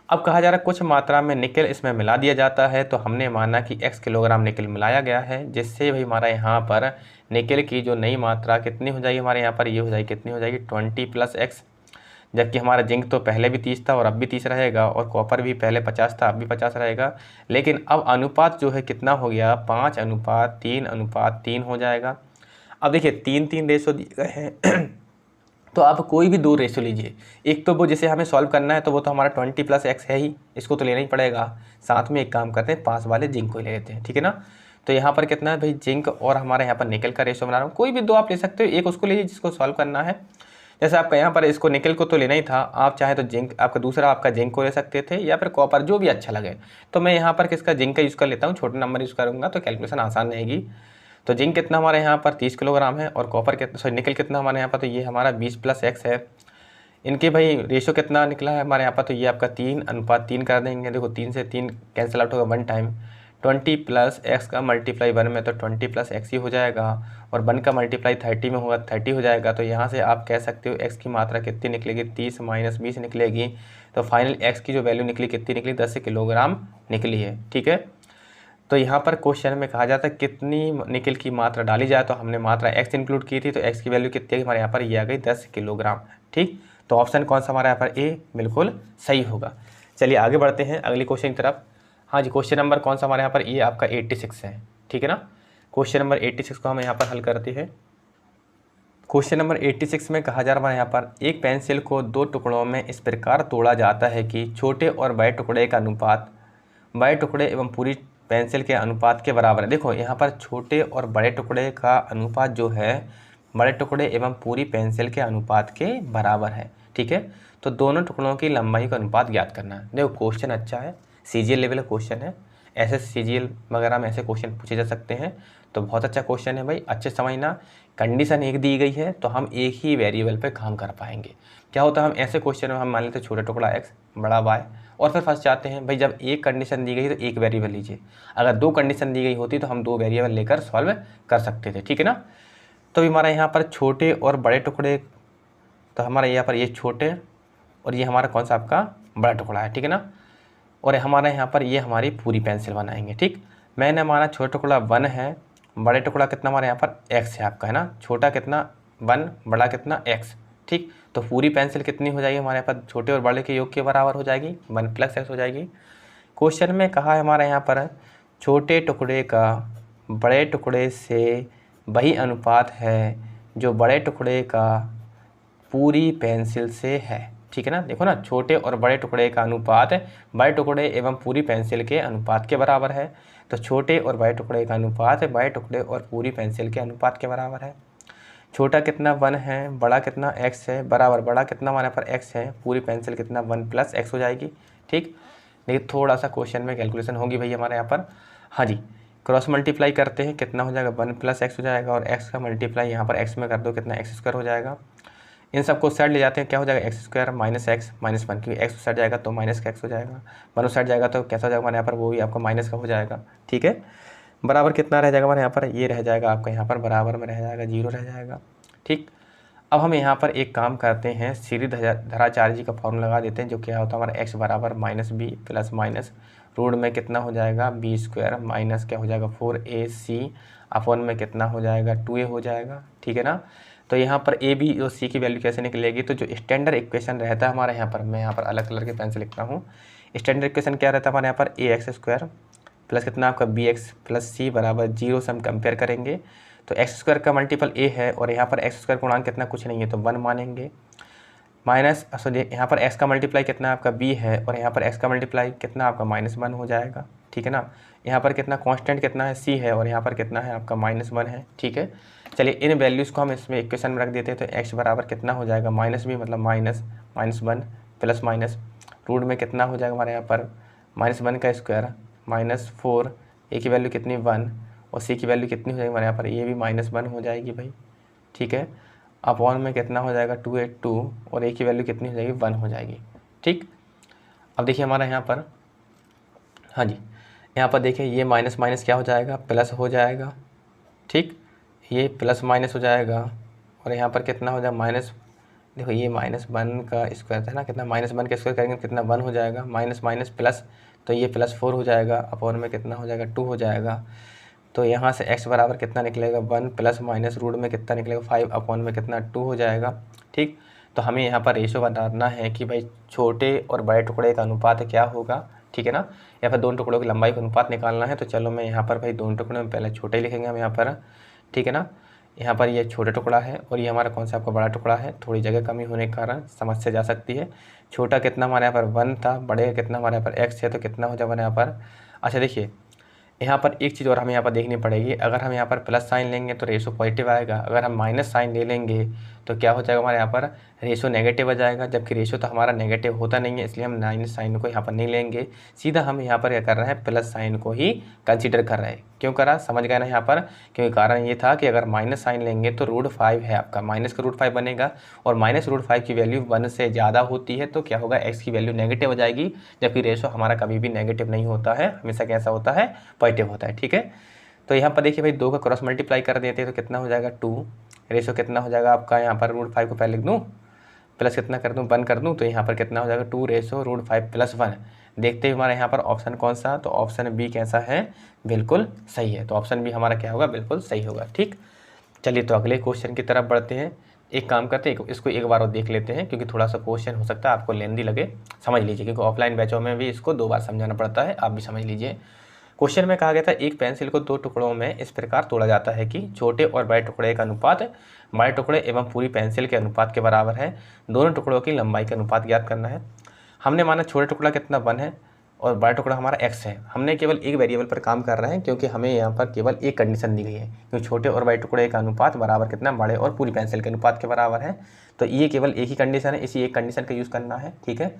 अब कहा जा रहा है कुछ मात्रा में निकेल इसमें मिला दिया जाता है, तो हमने माना कि x किलोग्राम निकेल मिलाया गया है, जिससे भाई हमारा यहाँ पर निकेल की जो नई मात्रा कितनी हो जाएगी हमारे यहाँ पर, ये हो जाएगी कितनी हो जाएगी 20 + x। जबकि हमारा जिंक तो पहले भी 30 था और अब भी 30 रहेगा, और कॉपर भी पहले 50 था अब भी 50 रहेगा, लेकिन अब अनुपात जो है कितना हो गया 5:3:3 हो जाएगा। अब देखिए 3 रेशो दिए गए हैं तो आप कोई भी 2 रेशो लीजिए। एक तो वो जिसे हमें सॉल्व करना है तो वो तो हमारा 20 + x है ही, इसको तो लेना ही पड़ेगा। साथ में एक काम करते हैं पास वाले जिंक को ले लेते हैं, ठीक है ना। तो यहाँ पर कितना है भाई जिंक और हमारे यहाँ पर निकेल का रेशो बना रहा हूँ, कोई भी 2 आप ले सकते हो, एक उसको लीजिए जिसको सॉल्व करना है। जैसे आपका यहाँ पर इसको निकेल को तो लेना ही था, आप चाहे तो जिंक आपका दूसरा आपका जिंक को ले सकते थे या फिर कॉपर, जो भी अच्छा लगे। तो मैं यहाँ पर किसका जिंक का यूज़ कर लेता हूँ, छोटा नंबर यूज़ करूँगा तो कैलकुलेशन आसान रहेगी। तो जिंक कितना हमारे यहाँ पर 30 किलोग्राम है, और कॉपर कितना सॉरी निकेल कितना हमारे यहाँ पर, तो ये हमारा 20 + x है। इनके भाई रेशो कितना निकला है हमारे यहाँ पर, तो ये आपका 3:3 कर देंगे। देखो 3 से 3 कैंसिल आउट होगा 1 टाइम, 20 + x का मल्टीप्लाई 1 में तो 20 + x ही हो जाएगा, और 1 का मल्टीप्लाई 30 में होगा 30 हो जाएगा। तो यहाँ से आप कह सकते हो x की मात्रा कितनी निकलेगी 30 - 20 निकलेगी। तो फाइनल x की जो वैल्यू निकली कितनी निकली 10 किलोग्राम निकली है, ठीक है। तो यहाँ पर क्वेश्चन में कहा जाता है कितनी निकल की मात्रा डाली जाए, तो हमने मात्रा x इंक्लूड की थी, तो x की वैल्यू कितनी है हमारे यहाँ पर, ये आ गई 10 किलोग्राम। ठीक, तो ऑप्शन कौन सा हमारा यहाँ पर ए बिल्कुल सही होगा। चलिए आगे बढ़ते हैं अगले क्वेश्चन की तरफ। हाँ जी, क्वेश्चन नंबर कौन सा हमारे यहाँ पर, ये आपका 86 है। ठीक है ना, क्वेश्चन नंबर 86 को हम यहाँ पर हल करते हैं। क्वेश्चन नंबर 86 में कहा जा रहा है यहाँ पर, एक पेंसिल को 2 टुकड़ों में इस प्रकार तोड़ा जाता है कि छोटे और बड़े टुकड़े का अनुपात बड़े टुकड़े एवं पूरी पेंसिल के अनुपात के बराबर है। देखो यहाँ पर छोटे और बड़े टुकड़े का अनुपात जो है बड़े टुकड़े एवं पूरी पेंसिल के अनुपात के बराबर है। ठीक है, तो दोनों टुकड़ों की लंबाई का अनुपात ज्ञात करना है। देखो क्वेश्चन अच्छा है, सीजीएल लेवल का क्वेश्चन है, ऐसे सीजीएल वगैरह में ऐसे क्वेश्चन पूछे जा सकते हैं, तो बहुत अच्छा क्वेश्चन है भाई, अच्छे समझना। कंडीशन एक दी गई है तो हम एक ही वेरिएबल पे काम कर पाएंगे। क्या होता है, हम ऐसे क्वेश्चन में हम मान लेते हैं छोटा टुकड़ा x बड़ा y, और फिर फंस जाते हैं भाई। जब एक कंडीशन दी गई तो एक वेरिएबल लीजिए, अगर 2 कंडीशन दी गई होती तो हम 2 वेरिएबल लेकर सॉल्व कर सकते थे। ठीक है ना, तो हमारा यहाँ पर छोटे और बड़े टुकड़े, तो हमारा यहाँ पर ये छोटे और ये हमारा कौन सा आपका बड़ा टुकड़ा है। ठीक है ना, और हमारा यहाँ पर ये हमारी पूरी पेंसिल बनाएंगे। ठीक, मैंने हमारा छोटा टुकड़ा 1 है, बड़े टुकड़ा कितना हमारे यहाँ पर x है आपका, है ना, छोटा कितना 1, बड़ा कितना x। ठीक, तो पूरी पेंसिल कितनी हो जाएगी हमारे यहाँ पर, छोटे और बड़े के योग के बराबर हो जाएगी, 1 + x हो जाएगी। क्वेश्चन में कहा है हमारे यहाँ पर, छोटे टुकड़े का बड़े टुकड़े से वही अनुपात है जो बड़े टुकड़े का पूरी पेंसिल से है। ठीक है ना, देखो ना, छोटे और बड़े टुकड़े का अनुपात बड़े टुकड़े एवं पूरी पेंसिल के अनुपात के बराबर है। तो छोटे और बड़े टुकड़े का अनुपात बड़े टुकड़े और पूरी पेंसिल के अनुपात के बराबर है। छोटा कितना 1 है, बड़ा कितना x है, बराबर बड़ा कितना हमारे पर x है, पूरी पेंसिल कितना 1 + x हो जाएगी। ठीक, लेकिन थोड़ा सा क्वेश्चन में कैलकुलेशन होगी भाई हमारे यहाँ पर। हाँ जी, क्रॉस मल्टीप्लाई करते हैं, कितना हो जाएगा 1 + x हो जाएगा, और x का मल्टीप्लाई यहाँ पर x में कर दो, कितना x² हो जाएगा। इन सबको साइड ले जाते हैं, क्या हो जाएगा x² - x -1, क्योंकि x साइड जाएगा तो माइनस का x हो जाएगा, 1 साइड जाएगा तो कैसा हो जाएगा हमारे यहाँ पर, वो भी आपका माइनस का हो जाएगा। ठीक है, बराबर कितना रह जाएगा हमारे यहाँ पर, ये रह जाएगा आपका यहाँ पर बराबर में रह जाएगा 0 रह जाएगा। ठीक, अब हम यहाँ पर एक काम करते हैं, सीरीधराचार्य का फॉर्मूला लगा देते हैं, जो क्या होता है हमारा x बराबर -b प्लस माइनस रूट में कितना हो जाएगा b² माइनस क्या हो जाएगा 4ac अपॉन में कितना हो जाएगा 2a हो जाएगा। ठीक है ना, तो यहाँ पर a b और c की वैल्यू कैसे निकलेगी, तो जो स्टैंडर्ड इक्वेशन रहता है हमारे यहाँ पर, मैं यहाँ पर अलग कलर के पेन से लिखता हूँ। स्टैंडर्ड इक्वेशन क्या रहता है हमारे यहाँ पर, ax² प्लस कितना आपका bx + c बराबर 0 से हम कंपेयर करेंगे, तो x² का मल्टीपल a है, और यहाँ पर x² गुणांक कितना कुछ नहीं है तो 1 मानेंगे, माइनस यहाँ पर x का मल्टीप्लाई कितना आपका b है, और यहाँ पर x का मल्टीप्लाई कितना आपका -1 हो जाएगा। ठीक है ना, यहाँ पर कितना कांस्टेंट कितना है c है, और यहाँ पर कितना है आपका -1 है। ठीक है, चलिए इन वैल्यूज़ को हम इसमें इक्वेशन में रख देते हैं, तो x बराबर कितना हो जाएगा -b मतलब -1 प्लस माइनस रूट में कितना हो जाएगा हमारे यहाँ पर -1 का स्क्वायर -4, a की वैल्यू कितनी 1, और c की वैल्यू कितनी हो जाएगी हमारे यहाँ पर, ये भी -1 हो जाएगी भाई। ठीक है, अपॉन में कितना हो जाएगा 2 और a की वैल्यू कितनी हो जाएगी 1 हो जाएगी। ठीक, अब देखिए हमारा यहाँ पर, हाँ जी, यहाँ पर देखिए ये माइनस माइनस क्या हो जाएगा प्लस हो जाएगा। ठीक, ये प्लस माइनस हो जाएगा, और यहाँ पर कितना हो जाएगा माइनस, देखो ये -1 का स्क्वायर है ना, कितना -1 का स्क्वायर करेंगे कितना 1 हो जाएगा, माइनस माइनस प्लस, तो ये +4 हो जाएगा, अपॉन में कितना हो जाएगा 2 हो जाएगा। तो यहाँ से x बराबर कितना निकलेगा 1 प्लस माइनस रूट में कितना निकलेगा 5 अपॉन में कितना 2 हो जाएगा। ठीक, तो हमें यहाँ पर रेशो बताना है कि भाई छोटे और बड़े टुकड़े का अनुपात क्या होगा। ठीक है ना, या फिर दोनों टुकड़ों की लंबाई का अनुपात निकालना है। तो चलो मैं यहाँ पर भाई दोनों टुकड़ों में पहले छोटे लिखेंगे हम यहाँ पर। ठीक है ना, यहाँ पर ये छोटा टुकड़ा है और ये हमारा कौन सा आपका बड़ा टुकड़ा है, थोड़ी जगह कमी होने के कारण समस्या जा सकती है। छोटा कितना हमारे यहाँ पर 1 था, बड़े कितना हमारे यहाँ पर x है, तो कितना हो जाएगा यहाँ पर। अच्छा देखिए यहाँ पर एक चीज़ और हमें यहाँ पर देखनी पड़ेगी, अगर हम यहाँ पर प्लस साइन लेंगे तो रेशो पॉजिटिव आएगा, अगर हम माइनस साइन ले लेंगे तो क्या हो जाएगा हमारे यहाँ पर रेशो नेगेटिव आ जाएगा, जबकि रेशो तो हमारा नेगेटिव होता नहीं है, इसलिए हम माइनस साइन को यहाँ पर नहीं लेंगे, सीधा हम यहाँ पर क्या कर रहे हैं प्लस साइन को ही कंसीडर कर रहे हैं। क्यों करा समझ गए ना यहाँ पर, क्योंकि कारण ये था कि अगर माइनस साइन लेंगे तो √5 है आपका, माइनस का √5 बनेगा, और माइनस √5 की वैल्यू 1 से ज़्यादा होती है तो क्या होगा x की वैल्यू नेगेटिव हो जाएगी, जबकि रेशो हमारा कभी भी नेगेटिव नहीं होता है, हमेशा कैसा होता है पॉजिटिव होता है। ठीक है, तो यहाँ पर देखिए भाई 2 का क्रॉस मल्टीप्लाई कर देते हैं तो कितना हो जाएगा 2, रेशो कितना हो जाएगा आपका, यहाँ पर √5 को पहले लिख दूँ, प्लस कितना कर दूँ 1 कर दूँ, तो यहाँ पर कितना हो जाएगा 2 रेशो √5 + 1, देखते हैं हमारे यहाँ पर ऑप्शन कौन सा, तो ऑप्शन बी कैसा है, बिल्कुल सही है। तो ऑप्शन बी हमारा क्या होगा, बिल्कुल सही होगा। ठीक, चलिए तो अगले क्वेश्चन की तरफ बढ़ते हैं। एक काम करते हैं, इसको एक बार और देख लेते हैं, क्योंकि थोड़ा सा क्वेश्चन हो सकता है आपको लेंदी लगे, समझ लीजिए, क्योंकि ऑफलाइन बैचों में भी इसको 2 बार समझाना पड़ता है, आप भी समझ लीजिए। क्वेश्चन में कहा गया था एक पेंसिल को 2 टुकड़ों में इस प्रकार तोड़ा जाता है कि छोटे और बड़े टुकड़े का अनुपात बड़े टुकड़े एवं पूरी पेंसिल के अनुपात के बराबर है। दोनों टुकड़ों की लंबाई का अनुपात ज्ञात करना है। हमने माना छोटे टुकड़ा कितना 1 है और बड़ा टुकड़ा हमारा x है। हमने केवल एक वेरिएबल पर काम कर रहे हैं, क्योंकि हमें यहाँ पर केवल एक कंडीशन दी गई है, क्योंकि छोटे और बड़े टुकड़े का अनुपात बराबर कितना, बड़े और पूरी पेंसिल के अनुपात के बराबर है। तो ये केवल एक ही कंडीशन है, इसी एक कंडीशन का यूज़ करना है। ठीक है,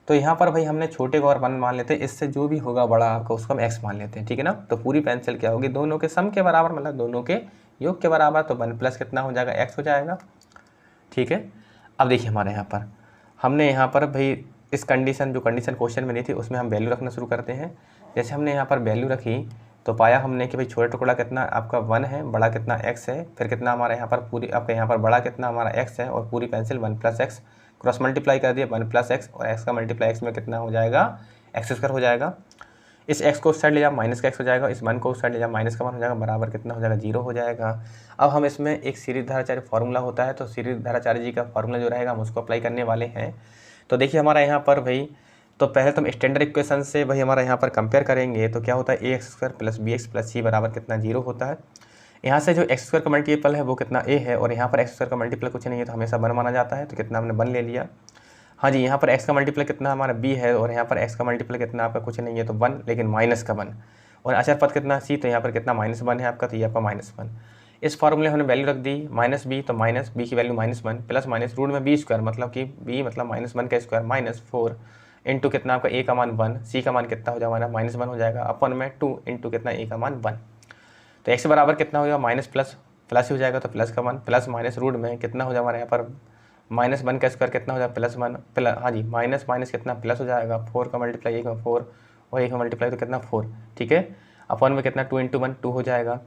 तो यहाँ पर भाई हमने छोटे को और 1 मान लेते हैं, इससे जो भी होगा बड़ा आपका उसको हम x मान लेते हैं। ठीक है ना, तो पूरी पेंसिल क्या होगी, दोनों के सम के बराबर, मतलब दोनों के योग के बराबर, तो 1 प्लस कितना हो जाएगा, x हो जाएगा। ठीक है, अब देखिए हमारे यहाँ पर हमने यहाँ पर भाई इस कंडीशन, जो कंडीशन क्वेश्चन में नहीं थी, उसमें हम वैल्यू रखना शुरू करते हैं। जैसे हमने यहाँ पर वैल्यू रखी तो पाया हमने कि भाई छोटा टुकड़ा कितना आपका 1 है, बड़ा कितना x है, फिर कितना हमारे यहाँ पर पूरी आपका यहाँ पर बड़ा कितना हमारा x है, और पूरी pencil 1 plus x, cross multiply कर दिया 1 प्लस x, और x का मल्टीप्लाई x में कितना हो जाएगा, x² हो जाएगा। इस x को उस साइड ले जाओ, माइनस का x हो जाएगा, इस 1 को उस साइड ले जाओ, माइनस का 1 हो जाएगा, बराबर कितना हो जाएगा, 0 हो जाएगा। अब हम इसमें एक सीरीजधाराचार्य फार्मूला होता है, तो सीरीजधाराचार्य जी का फार्मूला जो रहेगा हम उसको अप्लाई करने वाले हैं। तो देखिए हमारा यहाँ पर भाई, तो पहले तो हम स्टैंडर्ड इक्वेशन से भाई हमारा यहाँ पर कंपेयर करेंगे, तो क्या होता है, ax² plus bx plus c बराबर कितना, 0 होता है। यहाँ से जो x² का मल्टीपल है वो कितना a है, और यहाँ पर x² का मल्टीपल कुछ नहीं है, तो हमेशा 1 माना जाता है, तो कितना हमने 1 ले लिया। हाँ जी, यहाँ पर x का मल्टीपल कितना हमारा b है, और यहाँ पर x का मल्टीपल कितना आपका कुछ नहीं है, तो 1, लेकिन माइनस का 1, और अचर पद कितना c, तो यहाँ पर कितना -1 है आपका, तो ये आपका -1। इस फार्मूले हमने वैल्यू रख दी -b, तो माइनस b की वैल्यू -1 प्लस माइनस रूट में b², मतलब कि b मतलब -1 का स्क्वायर, -4 इंटू कितना आपका a का मान 1, c का मान कितना हो जाएगा हमारा -1 हो जाएगा, अपन में 2 इंटू कितना a का मान 1। तो x बराबर कितना हो जाएगा, माइनस प्लस प्लस हो जाएगा, तो प्लस का 1 प्लस माइनस रूट में कितना हो जाएगा हमारे यहाँ पर -1 का स्क्वायर कितना हो जाएगा, +1 प्लस, हाँ जी, माइनस माइनस कितना प्लस हो जाएगा, 4 का मल्टीप्लाई 1 में 4, और 1 का मल्टीप्लाई तो कितना 4। ठीक है, अपन में कितना 2 इंटू 1 2 हो जाएगा।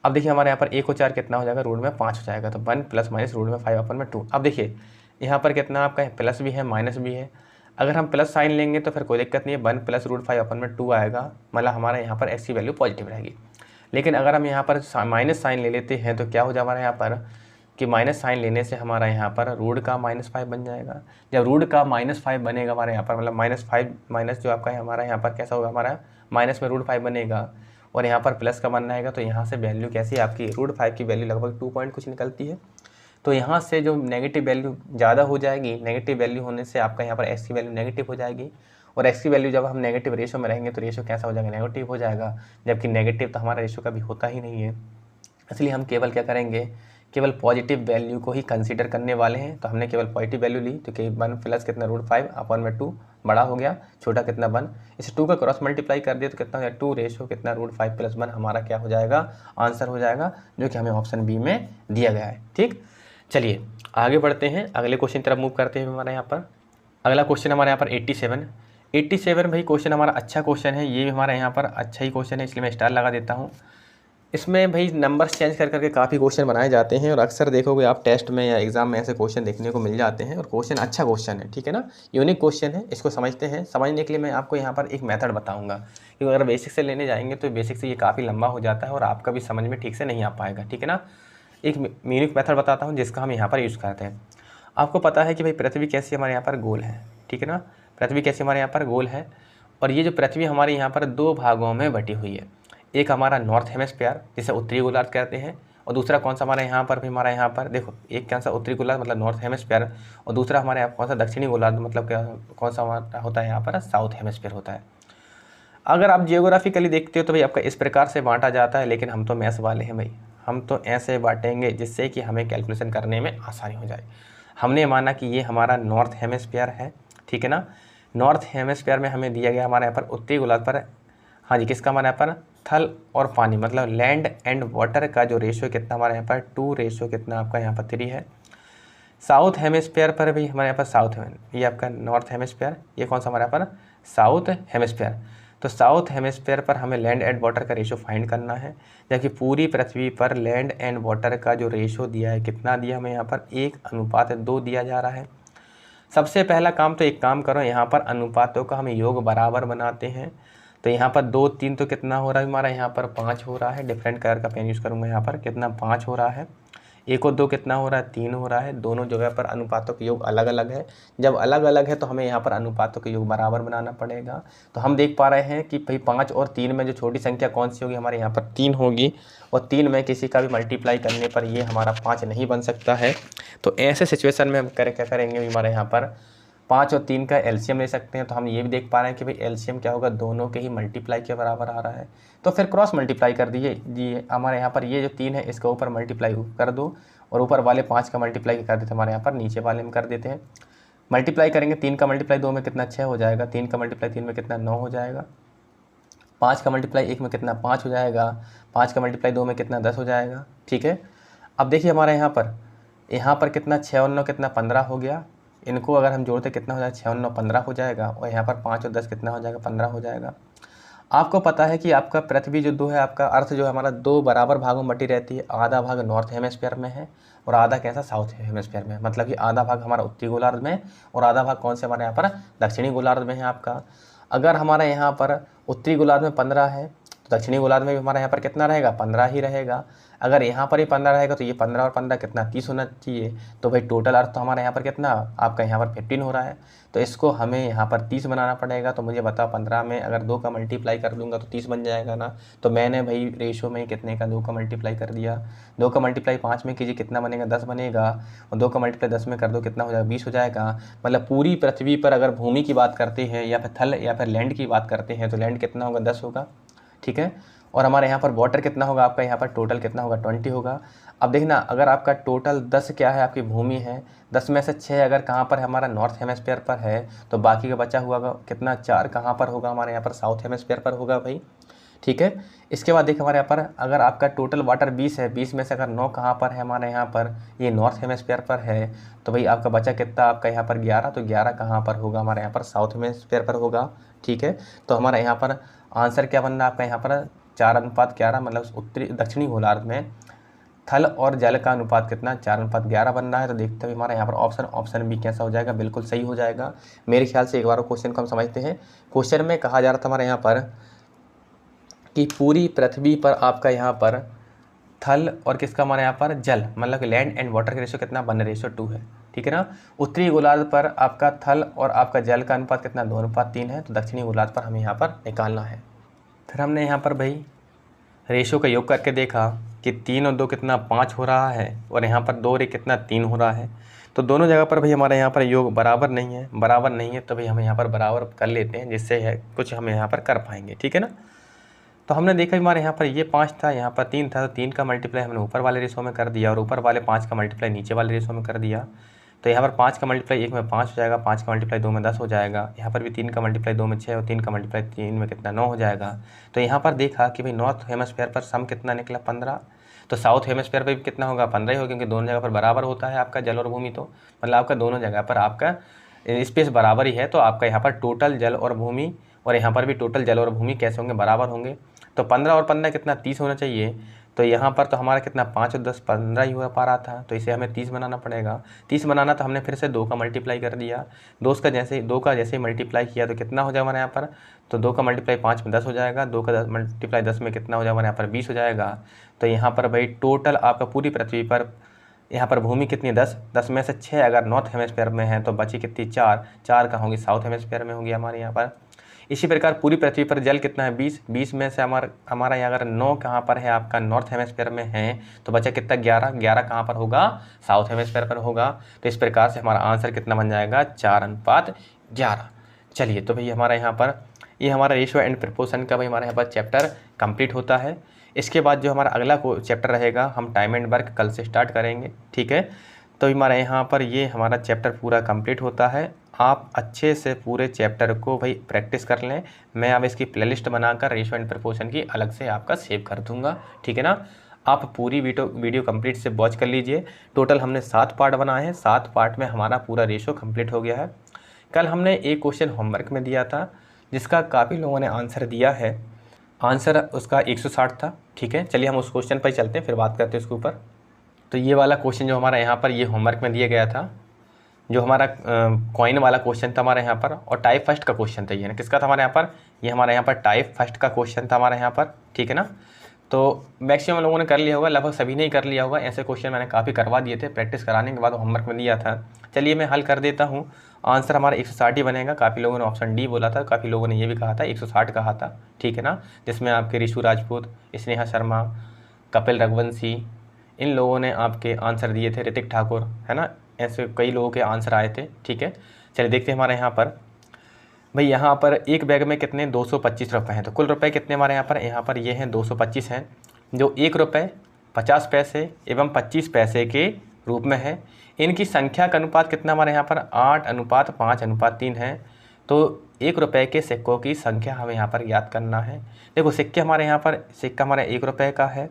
अब देखिए हमारे यहाँ पर 1 को 4 कितना हो जाएगा, रूट में 5 हो जाएगा, तो 1 प्लस माइनस रूट में 5 अपन में 2। अब देखिए यहाँ पर कितना आपका प्लस भी है माइनस भी है, अगर हम प्लस साइन लेंगे तो फिर कोई दिक्कत नहीं है, 1 प्लस रूट 5 अपन में 2 आएगा, मतलब हमारे यहाँ पर x की वैल्यू पॉजिटिव रहेगी। लेकिन अगर हम यहाँ पर माइनस साइन ले लेते हैं तो क्या हो जाएगा हमारे यहाँ पर, कि माइनस साइन लेने से हमारा यहाँ पर रूट का -5 बन जाएगा। जब रूट का -5 बनेगा हमारे यहाँ पर, मतलब -5 माइनस जो आपका है हमारा यहाँ पर कैसा होगा, हमारा माइनस में रूट 5 बनेगा, और यहाँ पर प्लस का बनना आएगा, तो यहाँ से वैल्यू कैसी आपकी रूट 5 की वैल्यू लगभग 2 पॉइंट कुछ निकलती है। तो यहाँ से जो नेगेटिव वैल्यू ज़्यादा हो जाएगी, नेगेटिव वैल्यू होने से आपका यहाँ पर x की वैल्यू नेगेटिव हो जाएगी, और x की वैल्यू जब हम नेगेटिव रेशो में रहेंगे तो रेशो कैसा हो जाएगा, नेगेटिव हो जाएगा, जबकि नेगेटिव तो हमारा रेशो कभी होता ही नहीं है। इसलिए हम केवल क्या करेंगे, केवल पॉजिटिव वैल्यू को ही कंसीडर करने वाले हैं। तो हमने केवल पॉजिटिव वैल्यू ली, तो कि 1 प्लस कितना रूट 5 अपन में 2 बड़ा हो गया, छोटा कितना 1, इसे 2 का क्रॉस मल्टीप्लाई कर दिया तो कितना हो जाएगा 2 रेशो कितना रूट 5 प्लस 1 हमारा क्या हो जाएगा, आंसर हो जाएगा, जो कि हमें ऑप्शन बी में दिया गया है। ठीक, चलिए आगे बढ़ते हैं, अगले क्वेश्चन की तरफ मूव करते हैं। हमारे यहाँ पर अगला क्वेश्चन हमारे यहाँ पर 87 भाई क्वेश्चन हमारा अच्छा क्वेश्चन है, ये भी हमारे यहाँ पर अच्छा ही क्वेश्चन है, इसलिए मैं स्टार लगा देता हूँ। इसमें भाई नंबर्स चेंज कर करके काफ़ी क्वेश्चन बनाए जाते हैं, और अक्सर देखोगे आप टेस्ट में या एग्जाम में ऐसे क्वेश्चन देखने को मिल जाते हैं, और क्वेश्चन अच्छा क्वेश्चन है, ठीक है ना, यूनिक क्वेश्चन है। इसको समझते हैं, समझने के लिए मैं आपको यहाँ पर एक मेथड बताऊँगा, क्योंकि अगर बेसिक से लेने जाएंगे तो बेसिक से ये काफ़ी लंबा हो जाता है और आपका भी समझ में ठीक से नहीं आ पाएगा, ठीक है ना। एक यूनिक मेथड बताता हूँ जिसका हम यहाँ पर यूज़ करते हैं। आपको पता है कि भाई पृथ्वी कैसी हमारे यहाँ पर गोल है, ठीक है ना, पृथ्वी कैसी हमारे यहाँ पर गोल है, और ये जो पृथ्वी हमारे यहाँ पर 2 भागों में बटी हुई है। एक हमारा नॉर्थ हेमिस्फीयर जिसे उत्तरी गोलार्ध कहते हैं, और दूसरा कौन सा हमारे यहाँ पर भी, हमारा यहाँ पर देखो एक कौन सा उत्तरी गोलार्ध मतलब नॉर्थ हेमिस्फीयर, और दूसरा हमारे यहाँ कौन सा दक्षिणी गोलार्ध मतलब क्या कौन सा हमारा होता है यहाँ पर साउथ हेमिस्फीयर होता है। अगर आप जियोग्राफिकली देखते हो तो भाई आपका इस प्रकार से बांटा जाता है, लेकिन हम तो मैथ्स वाले हैं भाई, हम तो ऐसे बांटेंगे जिससे कि हमें कैलकुलेशन करने में आसानी हो जाए। हमने माना कि ये हमारा नॉर्थ हेमिस्फीयर है, ठीक है ना, नॉर्थ हेमिस्फीयर में हमें दिया गया हमारे यहाँ पर उत्तरी गोलार्ध पर, हाँ जी, किसका हमारे यहाँ पर थल और पानी मतलब लैंड एंड वाटर का जो रेशियो कितना हमारे यहाँ पर 2 रेशियो कितना आपका यहाँ पर 3 है। साउथ हेमिस्फीयर पर भी हमारे यहाँ पर साउथ है, ये आपका नॉर्थ हेमिस्फीयर, ये कौन सा हमारे यहाँ पर साउथ हेमिस्फीयर। तो साउथ हेमिस्फीयर पर हमें लैंड एंड वाटर का रेशियो फाइंड करना है, जबकि पूरी पृथ्वी पर लैंड एंड वाटर का जो रेशियो दिया है कितना दिया हमें यहाँ पर 1:2 दिया जा रहा है। सबसे पहला काम तो एक काम करो, यहाँ पर अनुपातों का हम योग बराबर बनाते हैं। तो यहाँ पर 2 3 तो कितना हो रहा है हमारा, यहाँ पर 5 हो रहा है। डिफरेंट कलर का पेन यूज़ करूँगा, यहाँ पर कितना 5 हो रहा है। 1 और 2 कितना हो रहा है, 3 हो रहा है। दोनों जगह पर अनुपातों के योग अलग अलग है। जब अलग अलग है तो हमें यहाँ पर अनुपातों के योग बराबर बनाना पड़ेगा। तो हम देख पा रहे हैं कि भाई 5 और 3 में जो छोटी संख्या कौन सी होगी, हमारे यहाँ पर 3 होगी। और 3 में किसी का भी मल्टीप्लाई करने पर ये हमारा 5 नहीं बन सकता है। तो ऐसे सिचुएशन में हम क्या करेंगे, हमारे यहाँ पर 5 और 3 का एलसीएम ले सकते हैं। तो हम ये भी देख पा रहे हैं कि भाई एलसीएम क्या होगा, दोनों के ही मल्टीप्लाई के बराबर आ रहा है। तो फिर क्रॉस मल्टीप्लाई कर दीजिए। हमारे यहाँ पर ये जो 3 है इसका ऊपर मल्टीप्लाई कर दो और ऊपर वाले 5 का मल्टीप्लाई कर देते हैं, हमारे यहाँ पर नीचे वाले में कर देते हैं। मल्टीप्लाई करेंगे, 3 का मल्टीप्लाई 2 में कितना 6 हो जाएगा, 3 का मल्टीप्लाई 3 में कितना 9 हो जाएगा, 5 का मल्टीप्लाई 1 में कितना 5 हो जाएगा, 5 का मल्टीप्लाई 2 में कितना 10 हो जाएगा। ठीक है, अब देखिए हमारे यहाँ पर कितना 6 और 9 कितना 15 हो गया। इनको अगर हम जोड़ते कितना हो जाएगा, 6 और 9 15 हो जाएगा। और यहाँ पर 5 और 10 कितना हो जाएगा, 15 हो जाएगा। आपको पता है कि आपका पृथ्वी जो 2 है, आपका अर्थ जो है हमारा 2 बराबर भागों में बटी रहती है। आधा भाग नॉर्थ हेमिस्फीयर में है और आधा कैसा साउथ हेमिस्फीयर में, मतलब कि आधा भाग हमारा उत्तरी गोलार्ध में और आधा भाग कौन से हमारे यहाँ पर दक्षिणी गोलार्ध में है आपका। अगर हमारे यहाँ पर उत्तरी गोलार्ध में 15 है तो दक्षिणी गोलार्ध में भी हमारे यहाँ पर कितना रहेगा, 15 ही रहेगा। अगर यहाँ पर ही 15 रहेगा तो ये 15 और 15 कितना 30 होना चाहिए। तो भाई टोटल अर्थ तो हमारे यहाँ पर कितना, आपका यहाँ पर 15 हो रहा है। तो इसको हमें यहाँ पर 30 बनाना पड़ेगा। तो मुझे बताओ 15 में अगर 2 का मल्टीप्लाई कर दूंगा तो 30 बन जाएगा ना। तो मैंने भाई रेशो में कितने का 2 का मल्टीप्लाई कर दिया। 2 का मल्टीप्लाई 5 में कीजिए, कितना बनेगा 10 बनेगा। और 2 का मल्टीप्लाई 10 में कर दो, कितना हो जाएगा 20 हो जाएगा। मतलब पूरी पृथ्वी पर अगर भूमि की बात करते हैं या फिर थल या फिर लैंड की बात करते हैं तो लैंड कितना होगा 10 होगा। ठीक है, और हमारे यहाँ पर वाटर कितना होगा, आपका यहाँ पर टोटल कितना होगा 20 होगा। अब देखना, अगर आपका टोटल 10 क्या है, आपकी भूमि है, 10 में से 6 अगर कहाँ पर है, हमारा नॉर्थ हेमिस्फीयर पर है, तो बाकी का बचा हुआ कितना 4 कहाँ पर होगा, हमारे यहाँ पर साउथ हेमिस्फीयर पर होगा भाई। ठीक है, इसके बाद देखिए हमारे यहाँ पर अगर आपका टोटल वाटर 20 है, 20 में से अगर 9 कहाँ पर है, हमारे यहाँ पर ये नॉर्थ हेमिस्फीयर पर है, तो भाई आपका बचा कितना, आपका यहाँ पर 11। तो 11 कहाँ पर होगा, हमारे यहाँ पर साउथ हेमिस्फीयर पर होगा। ठीक है, तो हमारा यहाँ पर आंसर क्या बन रहा है आपका यहाँ पर 4:11, मतलब उत्तरी दक्षिणी गोलार्ध में थल और जल का अनुपात कितना 4:11 बन रहा है। तो देखते हुए हमारा यहाँ पर ऑप्शन बी कैसा हो जाएगा, बिल्कुल सही हो जाएगा मेरे ख्याल से। एक बार क्वेश्चन को हम समझते हैं। क्वेश्चन में कहा जा रहा था हमारे यहाँ पर कि पूरी पृथ्वी पर आपका यहाँ पर थल और किसका हमारे यहाँ पर जल, मतलब लैंड एंड वाटर का रेशो कितना 1:2 है। ठीक है ना। उत्तरी गोलार्ध पर आपका थल और आपका जल का अनुपात कितना 2:3 है। तो दक्षिणी गोलार्ध पर हमें यहाँ पर निकालना है। फिर हमने यहाँ पर भाई रेशो का योग करके देखा कि 3 और 2 कितना 5 हो रहा है और यहाँ पर 2 और 1 कितना 3 हो रहा है। तो दोनों जगह पर भाई हमारे यहाँ पर योग बराबर नहीं है, तो भाई हम यहाँ पर बराबर कर लेते हैं, जिससे है कुछ हम यहाँ पर कर पाएंगे। ठीक है ना। तो हमने देखा हमारे यहाँ पर ये 5 था, यहाँ पर 3 था, तो 3 का मल्टीप्लाई हमने ऊपर वाले रेशो में कर दिया और ऊपर वाले 5 का मल्टीप्लाई नीचे वाले रेशो में कर दिया। तो यहाँ पर 5 का मल्टीप्लाई 1 में 5 हो जाएगा, 5 का मल्टीप्लाई 2 में 10 हो जाएगा। यहाँ पर भी 3 का मल्टीप्लाई 2 में 6 और 3 का मल्टीप्लाई 3 में कितना 9 हो जाएगा। तो यहाँ पर देखा कि भाई नॉर्थ हेमिस्फीयर पर सम कितना निकला 15। तो साउथ हेमिस्फीयर पर भी कितना होगा 15 ही होगा, क्योंकि दोनों जगह पर बराबर होता है आपका जल और भूमि। तो मतलब आपका दोनों जगह पर आपका स्पेस बराबर ही है। तो आपका यहाँ पर टोटल जल और भूमि और यहाँ पर भी टोटल जल और भूमि कैसे होंगे, बराबर होंगे। तो 15 और 15 कितना 30 होना चाहिए। तो यहाँ पर तो हमारा कितना 5 और 10 15 ही हो पा रहा था, तो इसे हमें 30 बनाना पड़ेगा। 30 बनाना तो हमने फिर से 2 का मल्टीप्लाई कर दिया। 2 का जैसे ही मल्टीप्लाई किया तो कितना हो जाएगा हमारे यहाँ पर, तो 2 का मल्टीप्लाई 5 में 10 हो जाएगा, 2 का मल्टीप्लाई 10 में कितना हो जाएगा हमारे यहाँ पर 20 हो जाएगा। तो यहाँ पर भाई टोटल आपका पूरी पृथ्वी पर यहाँ पर भूमि कितनी 10 में से 6 अगर नॉर्थ हेमिस्फीयर में है तो बची कितनी 4 कहाँ होंगी, साउथ हेमिस्फीयर में होंगी हमारे यहाँ पर। इसी प्रकार पूरी पृथ्वी पर जल कितना है 20 में से हमारा यहाँ अगर 9 कहाँ पर है आपका नॉर्थ हेमिस्फीयर में है, तो बचा कितना 11 कहाँ पर होगा, साउथ हेमिस्फीयर पर होगा। तो इस प्रकार से हमारा आंसर कितना बन जाएगा 4:11। चलिए, तो भाई हमारा यहाँ पर ये हमारा रेशियो एंड प्रपोर्शन का भाई हमारे यहाँ पर चैप्टर कंप्लीट होता है। इसके बाद जो हमारा अगला चैप्टर रहेगा हम टाइम एंड वर्क कल से स्टार्ट करेंगे। ठीक है, तो हमारे यहाँ पर ये हमारा चैप्टर पूरा कंप्लीट होता है। आप अच्छे से पूरे चैप्टर को भाई प्रैक्टिस कर लें। मैं अब इसकी प्लेलिस्ट बनाकर रेशियो एंड प्रपोर्शन की अलग से आपका सेव कर दूंगा। ठीक है ना। आप पूरी वीडियो कंप्लीट से वॉच कर लीजिए। टोटल हमने 7 पार्ट बनाए हैं, 7 पार्ट में हमारा पूरा रेशियो कंप्लीट हो गया है। कल हमने एक क्वेश्चन होमवर्क में दिया था जिसका काफ़ी लोगों ने आंसर दिया है। आंसर उसका 160 था। ठीक है, चलिए हम उस क्वेश्चन पर चलते हैं, फिर बात करते हैं उसके ऊपर। तो ये वाला क्वेश्चन जो हमारा यहाँ पर ये होमवर्क में दिया गया था, जो हमारा कॉइन वाला क्वेश्चन था हमारे यहाँ पर, और टाइप फर्स्ट का क्वेश्चन था ये ना, किसका था हमारे यहाँ पर, ये हमारे यहाँ पर टाइप फर्स्ट का क्वेश्चन था हमारे यहाँ पर, ठीक है ना। तो मैक्सिमम लोगों ने कर लिया होगा, लगभग सभी ने ही कर लिया होगा। ऐसे क्वेश्चन मैंने काफ़ी करवा दिए थे, प्रैक्टिस कराने के बाद होमवर्क में दिया था। चलिए मैं हल कर देता हूँ। आंसर हमारा 160 ही बनेगा। काफ़ी लोगों ने ऑप्शन डी बोला था, काफ़ी लोगों ने ये भी कहा था 160 कहा था, ठीक है ना। जिसमें आपके ऋषु राजपूत, स्नेहा शर्मा, कपिल रघुवंशी, इन लोगों ने आपके आंसर दिए थे, ऋतिक ठाकुर, है ना। ऐसे कई लोगों के आंसर आए थे, ठीक है। चलिए देखते हैं हमारे यहाँ पर भाई, यहाँ पर एक बैग में कितने 225 रुपये हैं। तो कुल रुपए कितने हमारे यहाँ पर ये हैं 225 हैं, जो 1 रुपये 50 पैसे एवं 25 पैसे के रूप में है। इनकी संख्या का अनुपात कितना हमारे यहाँ पर 8:5:3 है। तो 1 रुपये के सिक्कों की संख्या हमें यहाँ पर याद करना है। देखो सिक्के हमारे यहाँ पर, सिक्का हमारा 1 रुपये का है,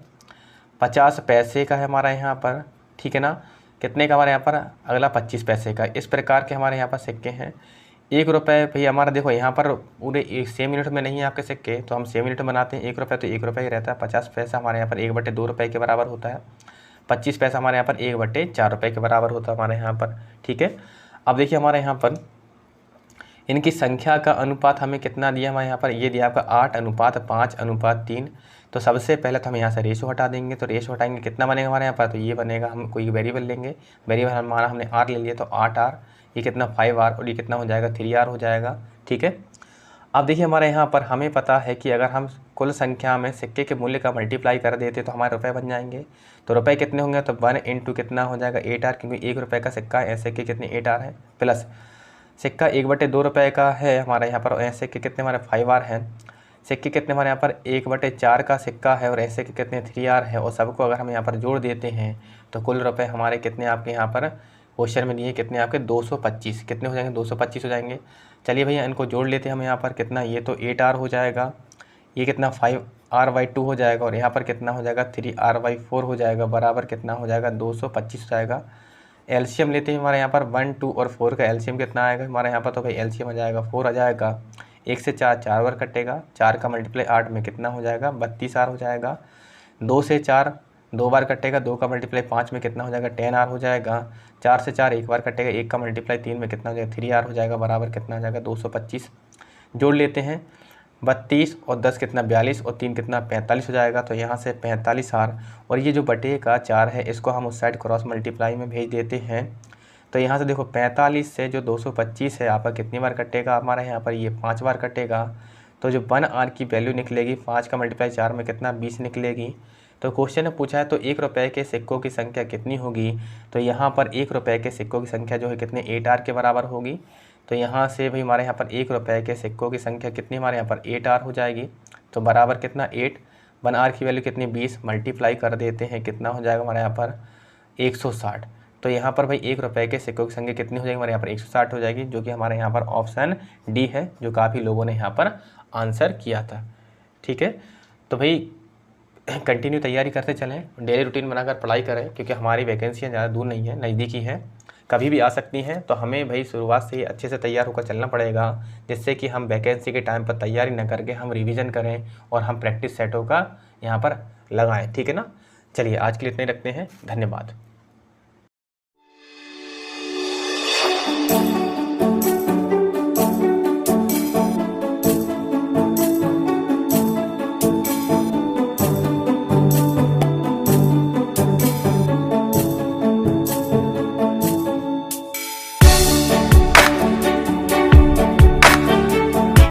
50 पैसे का है हमारा यहाँ पर, ठीक है ना। कितने का हमारे यहाँ पर, अगला 25 पैसे का। इस प्रकार के हमारे यहाँ पर सिक्के हैं। 1 रुपये भैया हमारा, देखो यहाँ पर पूरे 6 मिनट में नहीं है आपके सिक्के, तो हम 6 मिनट में बनाते हैं। 1 रुपये तो 1 रुपये ही रहता है। 50 पैसा हमारे यहाँ पर 1/2 रुपये के बराबर होता है। 25 पैसा हमारे यहाँ पर 1/4 रुपये के बराबर होता है हमारे यहाँ पर, ठीक है। अब देखिए हमारे यहाँ पर इनकी संख्या का अनुपात हमें कितना दिया हमारे यहाँ पर, ये दिया आपका 8:5:3। तो सबसे पहले तो हम यहाँ से रेशो हटा देंगे। तो रेशो हटाएंगे, कितना बनेगा हमारे यहाँ पर, तो ये बनेगा, हम कोई वेरिएबल लेंगे, वेरिएबल हमारा हमने r ले लिया, तो 8r, ये कितना 5r, और ये कितना हो जाएगा 3r हो जाएगा, ठीक है। अब देखिए हमारे यहाँ पर हमें पता है कि अगर हम कुल संख्या में सिक्के के मूल्य का मल्टीप्लाई कर देते तो हमारे रुपए बन जाएंगे। तो रुपए कितने होंगे, तो 1 × कितना हो जाएगा 8r, क्योंकि 1 रुपये का सिक्का है, ऐसे के कितने 8r है, प्लस सिक्का 1/2 रुपये का है हमारे यहाँ पर, और ऐसे के कितने हमारे 5r हैं। सिक्के कितने हमारे यहाँ पर 1/4 का सिक्का है, और ऐसे के कितने 3r है। और सबको अगर हम यहाँ पर जोड़ देते हैं तो कुल रुपए हमारे कितने आपके यहाँ पर क्वेश्चन में दिए, कितने आपके 225, कितने हो जाएंगे 225 हो जाएंगे। चलिए भैया इनको जोड़ लेते हैं हम यहाँ पर, कितना, ये तो 8r हो जाएगा, ये कितना 5r/2 हो जाएगा, और यहाँ पर कितना हो जाएगा 3r/4 हो जाएगा, बराबर कितना हो जाएगा 225 हो जाएगा। एलसीएम लेते हैं हमारे यहाँ पर 1, 2 और 4 का एलसीएम कितना आएगा हमारे यहाँ पर, तो भाई एलसीएम आ जाएगा 4 आ जाएगा। 1 से 4 बार कटेगा, 4 का मल्टीप्लाई 8 में कितना हो जाएगा 32r हो जाएगा। 2 से 4 2 बार कटेगा, 2 का मल्टीप्लाई 5 में कितना हो जाएगा 10r हो जाएगा। 4 से 4 1 बार कटेगा, 1 का मल्टीप्लाई 3 में कितना हो जाएगा 3r हो जाएगा, बराबर कितना हो जाएगा 225। जोड़ लेते हैं, 32 और 10 कितना 42 और 3 कितना 45 हो जाएगा। तो यहाँ से 45r, और ये जो बटे का 4 है इसको हम उस साइड क्रॉस मल्टीप्लाई में भेज देते हैं। तो यहाँ से देखो 45 से जो 225 है आपका कितनी बार कटेगा हमारे यहाँ पर, ये 5 बार कटेगा। तो जो 1r की वैल्यू निकलेगी, 5 का मल्टीप्लाई 4 में कितना 20 निकलेगी। तो क्वेश्चन में पूछा है तो 1 रुपये के सिक्कों की संख्या कितनी होगी, तो यहाँ पर 1 रुपये के सिक्कों की संख्या जो है कितने 8r के बराबर होगी। तो यहाँ से भाई हमारे यहाँ पर 1 रुपये के सिक्कों की संख्या कितनी हमारे यहाँ पर 8r हो जाएगी। तो बराबर कितना 8, 1r की वैल्यू कितनी 20, मल्टीप्लाई कर देते हैं, कितना हो जाएगा हमारे यहाँ पर 160। तो यहाँ पर भाई 1 रुपये के सिक्कों की संख्या कितनी हो जाएगी हमारे यहाँ पर 160 हो जाएगी, जो कि हमारे यहाँ पर ऑप्शन डी है, जो काफ़ी लोगों ने यहाँ पर आंसर किया था, ठीक है। तो भाई कंटिन्यू तैयारी करते चलें, डेली रूटीन बनाकर पढ़ाई करें, क्योंकि हमारी वैकेंसियाँ ज़्यादा दूर नहीं है, नज़दीक ही है, कभी भी आ सकती हैं। तो हमें भाई शुरुआत से ही अच्छे से तैयार होकर चलना पड़ेगा, जिससे कि हम वैकेंसी के टाइम पर तैयारी न करके हम रिवीजन करें और हम प्रैक्टिस सेटों का यहाँ पर लगाएं, ठीक है ना। चलिए आज के लिए इतने रखते हैं, धन्यवाद।